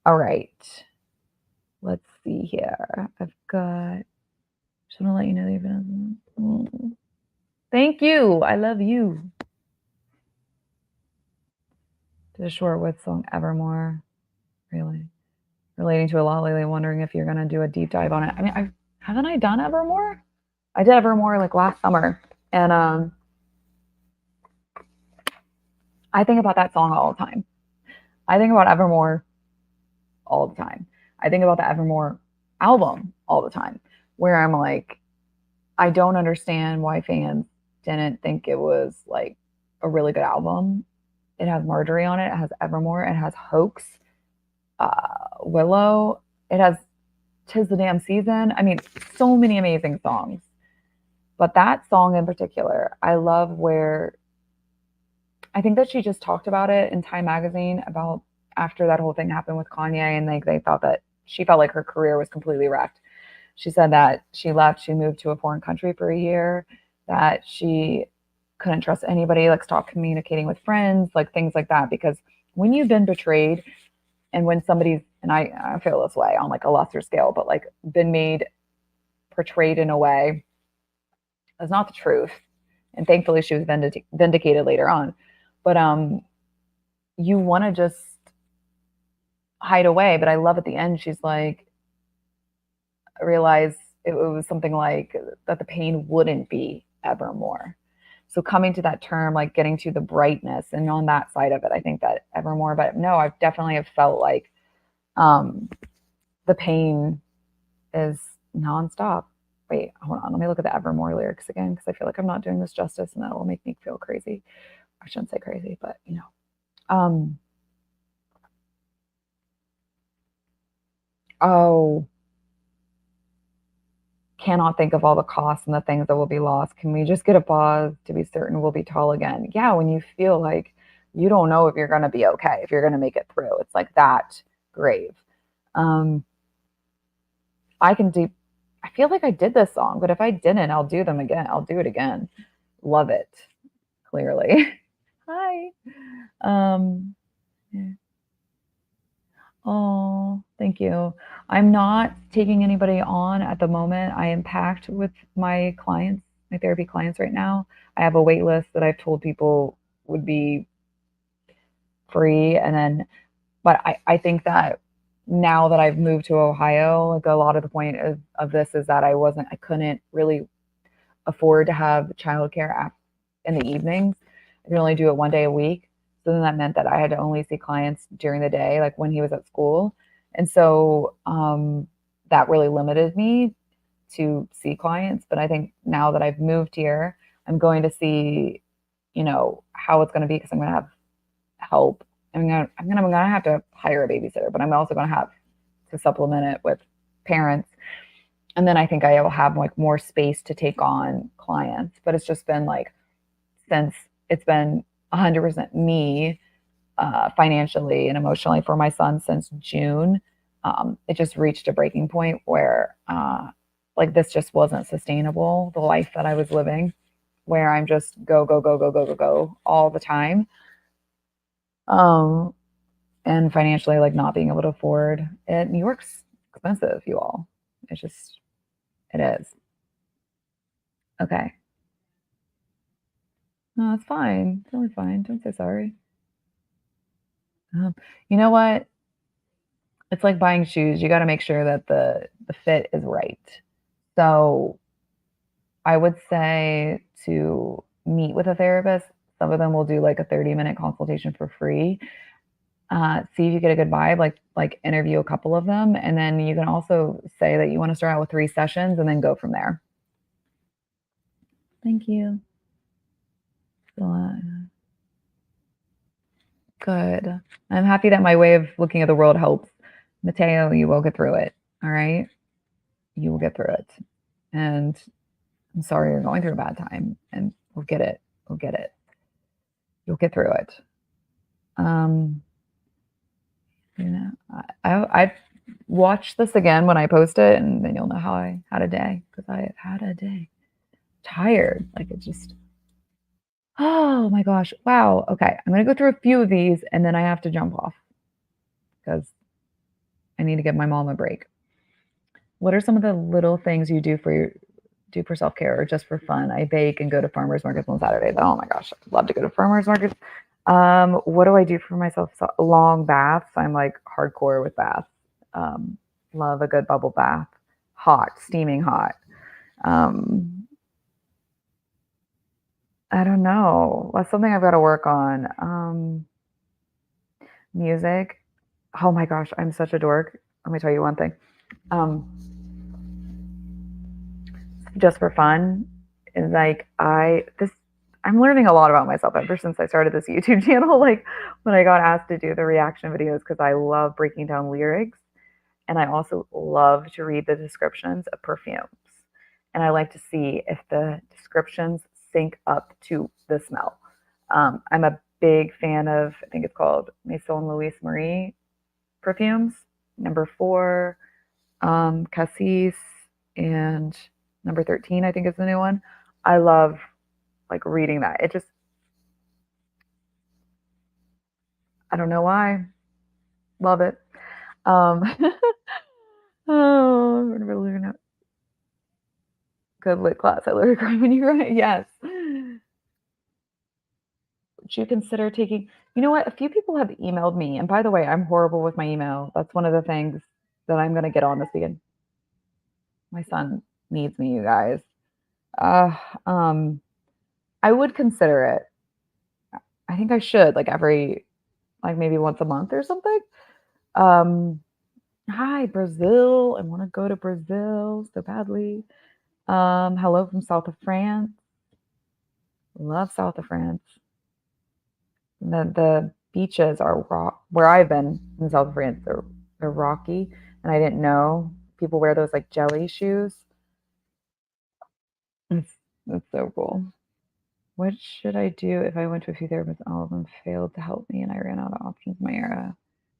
All right. Let's see here. I've got, just want to let you know that you've been. Thank you. I love you. Did a short with song Evermore. Really relating to a lot lately. Wondering if you're gonna do a deep dive on it. I mean, haven't I done Evermore? I did Evermore like last summer, and I think about that song all the time. I think about Evermore all the time. I think about the Evermore album all the time, where I'm like, I don't understand why fans didn't think it was like a really good album. It has Marjorie on it. It has Evermore. It has Hoax, Willow. It has Tis the Damn Season. I mean, so many amazing songs. But that song in particular, I love where I think that she just talked about it in Time Magazine about after that whole thing happened with Kanye, and they thought that she felt like her career was completely wrecked. She said that she left, she moved to a foreign country for a year, that she couldn't trust anybody, like stopped communicating with friends, like things like that. Because when you've been betrayed and when somebody's, and I feel this way on like a lesser scale, but like been portrayed in a way that's not the truth. And thankfully she was vindicated later on. But you want to just hide away. But I love at the end, she's like, I realized it was something like that the pain wouldn't be evermore. So coming to that term, like getting to the brightness and on that side of it, I think that evermore, but no, I've definitely have felt like Um, the pain is nonstop. Wait, hold on. Let me look at the Evermore lyrics again because I feel like I'm not doing this justice and that will make me feel crazy. I shouldn't say crazy, but you know. Oh, cannot think of all the costs and the things that will be lost. Can we just get a pause to be certain we'll be tall again? Yeah, when you feel like you don't know if you're going to be okay, if you're going to make it through. It's like that grave. Um, I can do, I feel like I did this song, but if I didn't, I'll do them again. I'll do it again. Love it, clearly. Hi. Um, yeah. Oh, thank you. I'm not taking anybody on at the moment. I am packed with my clients, my therapy clients right now. I have a wait list that I've told people would be free. And then, but I think that now that I've moved to Ohio, like a lot of the point of this is that I couldn't really afford to have childcare in the evenings. I could only do it one day a week. So then that meant that I had to only see clients during the day, like when he was at school. And so that really limited me to see clients. But I think now that I've moved here, I'm going to see, how it's going to be because I'm going to have help. I'm gonna have to hire a babysitter, but I'm also going to have to supplement it with parents. And then I think I will have like more space to take on clients. But it's just been like since it's been 100% me financially and emotionally for my son since June. It just reached a breaking point where like this just wasn't sustainable. The life that I was living, where I'm just go go go go go go go all the time, um, and financially like not being able to afford it. New York's expensive, you all. It's just it is. Okay. No, it's fine. It's totally fine. Don't say sorry. Um, you know what? It's like buying shoes. You got to make sure that the fit is right. So I would say to meet with a therapist. Some of them will do like a 30-minute consultation for free. See if you get a good vibe, like interview a couple of them, and then you can also say that you want to start out with 3 sessions and then go from there. Thank you. So, good. I'm happy that my way of looking at the world helps. Mateo, you will get through it. All right. You will get through it. And I'm sorry you're going through a bad time, and we'll get it. We'll get it. You'll get through it. Um, I watch this again when I post it, and then you'll know how I had a day because I had a day. Tired, like it just. Oh my gosh! Wow. Okay, I'm gonna go through a few of these, and then I have to jump off because I need to give my mom a break. What are some of the little things you do for self care or just for fun? I bake and go to farmers markets on Saturdays. Oh my gosh, I love to go to farmers markets. What do I do for myself? So, long baths. I'm like hardcore with baths. Um, love a good bubble bath, hot, steaming hot. Um, I don't know. That's something I've got to work on. Music. Oh my gosh, I'm such a dork. Let me tell you one thing. Um, just for fun is like I'm learning a lot about myself ever since I started this YouTube channel. Like when I got asked to do the reaction videos because I love breaking down lyrics and I also love to read the descriptions of perfumes. And I like to see if the descriptions sync up to the smell. I'm a big fan of, I think it's called Maison Louis Marie perfumes. Number 4, Cassis, and number 13, I think is the new one. I love like reading that. It just, I don't know why. Love it. Um, oh, we're learning a good lit class. I literally cry when you write. Yes. Would you consider taking, you know what? A few people have emailed me. And by the way, I'm horrible with my email. That's one of the things that I'm going to get on this weekend. My son needs me, you guys. Uh, um, I would consider it. I think I should like maybe once a month or something. Um, Hi, Brazil. I want to go to Brazil so badly. Hello from south of France. Love south of France. The beaches are where I've been in south of France. They're rocky, and I didn't know people wear those like jelly shoes. It's so cool. What should I do if I went to a few therapists and all of them failed to help me and I ran out of options in my era?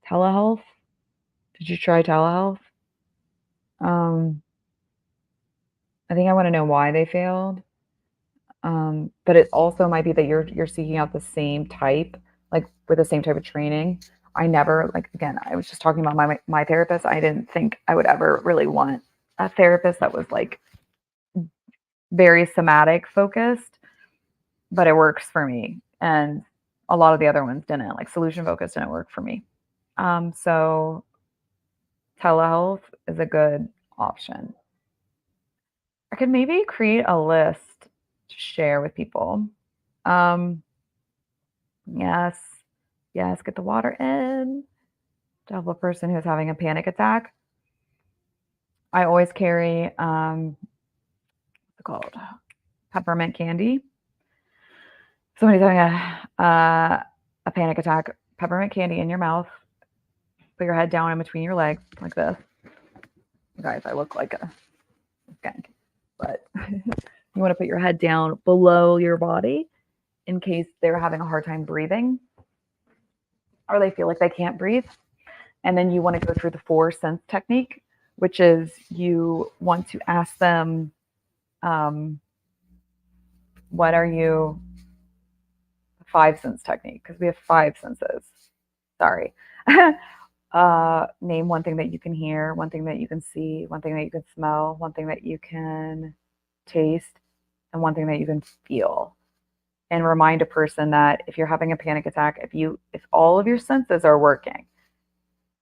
Telehealth? Did you try telehealth? Um, I think I want to know why they failed. But it also might be that you're seeking out the same type, like with the same type of training. I never like again, I was just talking about my therapist. I didn't think I would ever really want a therapist that was like very somatic focused, but it works for me. And a lot of the other ones didn't. Like solution focused didn't work for me. So telehealth is a good option. I could maybe create a list to share with people. Um, yes, yes, get the water in. To help a person who's having a panic attack. I always carry what's it called? Peppermint candy. Somebody's having a panic attack. Peppermint candy in your mouth. Put your head down in between your legs like this. Guys, I look like a skank, but you want to put your head down below your body in case they're having a hard time breathing or they feel like they can't breathe. And then you want to go through the 4 sense technique, which is you want to ask them, what are you, 5 sense technique, because we have 5 senses. Sorry. Name one thing that you can hear, one thing that you can see, one thing that you can smell, one thing that you can taste, and one thing that you can feel. And remind a person that if you're having a panic attack, if all of your senses are working,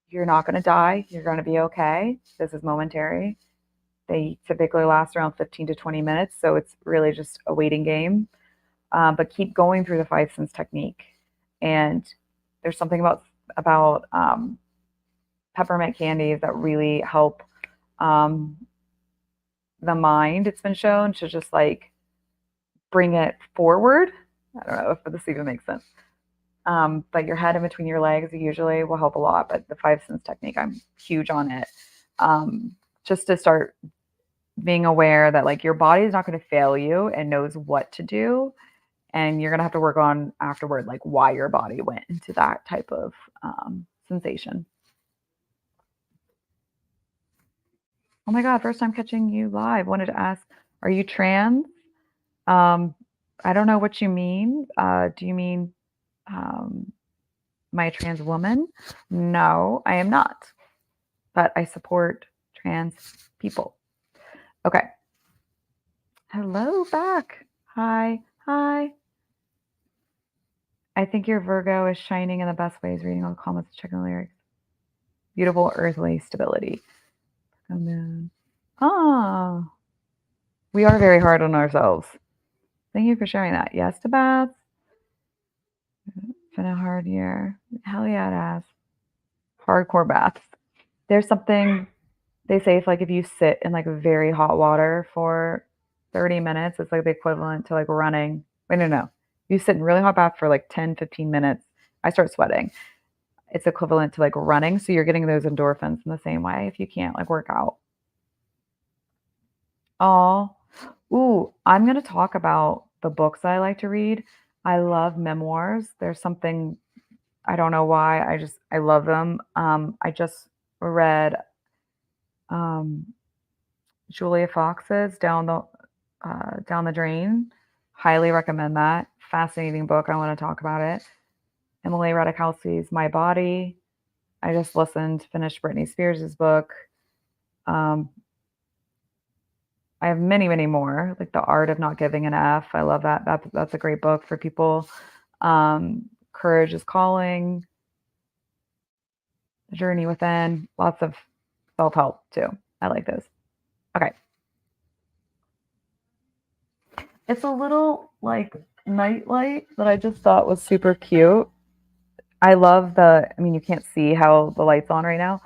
you're not going to die. You're going to be okay. This is momentary. They typically last around 15 to 20 minutes, so it's really just a waiting game. But keep going through the 5 sense technique. And there's something about peppermint candies that really help um, the mind. It's been shown to just like bring it forward. I don't know if this even makes sense. But your head in between your legs usually will help a lot. But the 5 sense technique, I'm huge on it. Just to start being aware that like your body is not going to fail you and knows what to do. And you're going to have to work on afterward, like why your body went into that type of sensation. Oh my God, first time catching you live. Wanted to ask, are you trans? Um, I don't know what you mean. Do you mean um, am I a trans woman? No, I am not, but I support trans people. Okay. Hello back. Hi. Hi. I think your Virgo is shining in the best ways, reading all the comments, checking the lyrics. Beautiful earthly stability. And then, ah, we are very hard on ourselves. Thank you for sharing that. Yes to baths. It's been a hard year. Hell yeah, it has. Hardcore baths. There's something they say if like if you sit in like very hot water for 30 minutes, it's like the equivalent to like running. Wait, no. You sit in really hot bath for like 10, 15 minutes. I start sweating. It's equivalent to like running. So you're getting those endorphins in the same way if you can't like work out. Oh, ooh, I'm going to talk about the books I like to read. I love memoirs. There's something, I don't know why. I love them. I just read um, Julia Fox's Down the Drain. Highly recommend that. Fascinating book. I want to talk about it. Emily Ratajkowski's My Body. I just finished Britney Spears' book. I have many, many more, like The Art of Not Giving an F. I love that. That's a great book for people. Courage is Calling, The Journey Within, lots of self-help too. I like those. Okay. It's a little like nightlight that I just thought was super cute. I love I mean, you can't see how the light's on right now.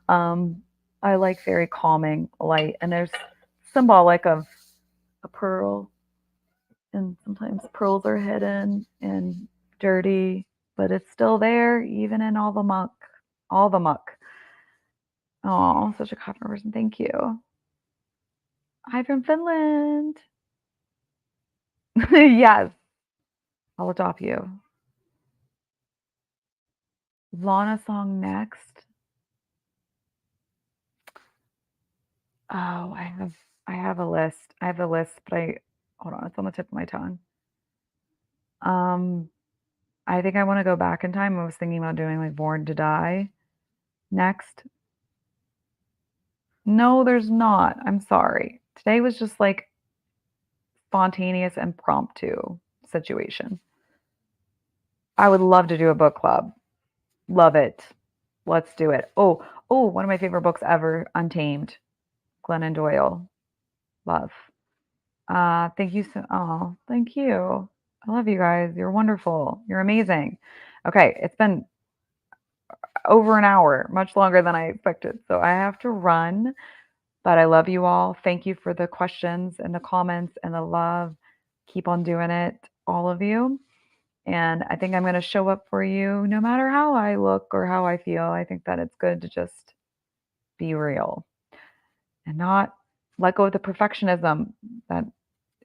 I like very calming light, and there's symbolic of a pearl, and sometimes pearls are hidden and dirty, but it's still there even in all the muck. All the muck. Oh, such a kind person. Thank you. Hi from Finland. Yes, I'll adopt you. Lana song next. Oh, I have a list. I have a list, but hold on, it's on the tip of my tongue. Um, I think I want to go back in time. I was thinking about doing like Born to Die next. No, there's not. I'm sorry. Today was just like spontaneous impromptu situation. I would love to do a book club. Love it. Let's do it. Oh, one of my favorite books ever, Untamed. Glennon Doyle. Love. Thank you so thank you. I love you guys. You're wonderful. You're amazing. Okay, it's been over an hour, much longer than I expected. So I have to run, but I love you all. Thank you for the questions and the comments and the love. Keep on doing it, all of you. And I think I'm going to show up for you no matter how I look or how I feel. I think that it's good to just be real and not let go of the perfectionism that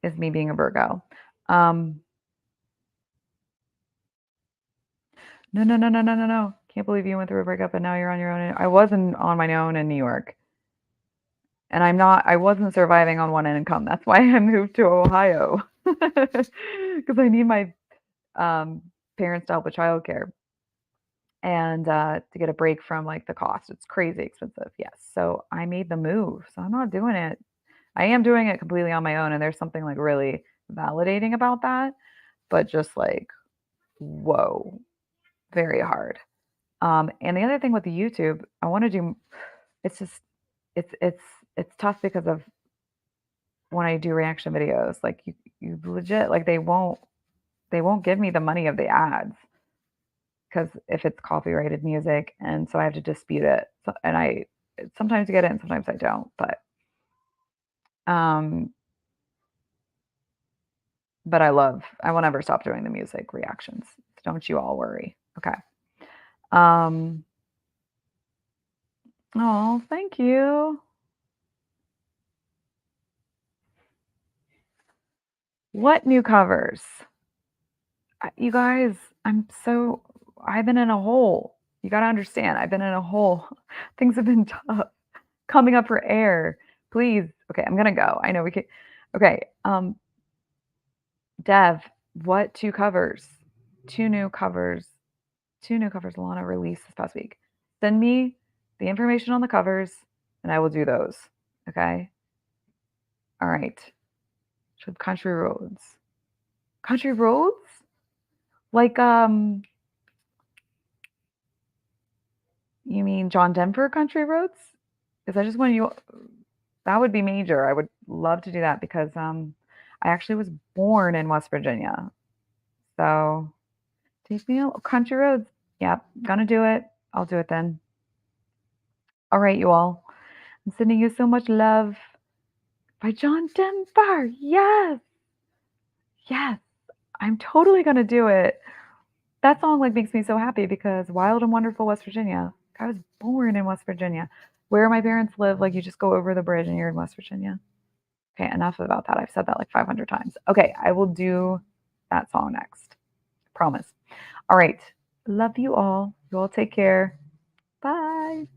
is me being a Virgo. No. Can't believe you went through a breakup and now you're on your own. I wasn't on my own in New York. And I wasn't surviving on one income. That's why I moved to Ohio. Because I need my parents to help with childcare and to get a break from like the cost. It's crazy expensive. Yes. So I made the move. So I'm not doing it. I am doing it completely on my own. And there's something like really validating about that. But just like, whoa, very hard. And the other thing with the YouTube, I want to do, it's just, it's, it's tough because of when I do reaction videos, like you legit, like they won't give me the money of the ads because if it's copyrighted music, and so I have to dispute it. So, and I sometimes get it and sometimes I don't, um, but I will never stop doing the music reactions. Don't you all worry. Okay. Um, oh, thank you. What new covers? You guys, I've been in a hole. You got to understand, I've been in a hole. Things have been tough. Coming up for air. Please. Okay, I'm going to go. I know we could. Okay. Dev, what two covers? Two new covers. Two new covers Alana released this past week. Send me the information on the covers and I will do those. Okay? All right. Country roads. Country roads? Like you mean John Denver country roads? Because I just want you that would be major. I would love to do that because I actually was born in West Virginia. So take me out country roads. Yep, gonna do it. I'll do it then. All right, you all. I'm sending you so much love by John Denver. Yes. Yes. I'm totally gonna do it. That song like makes me so happy because wild and wonderful West Virginia. I was born in West Virginia. Where my parents live, like you just go over the bridge and you're in West Virginia. Okay, enough about that. I've said that like 500 times. Okay, I will do that song next. Promise. All right. Love you all. You all take care. Bye.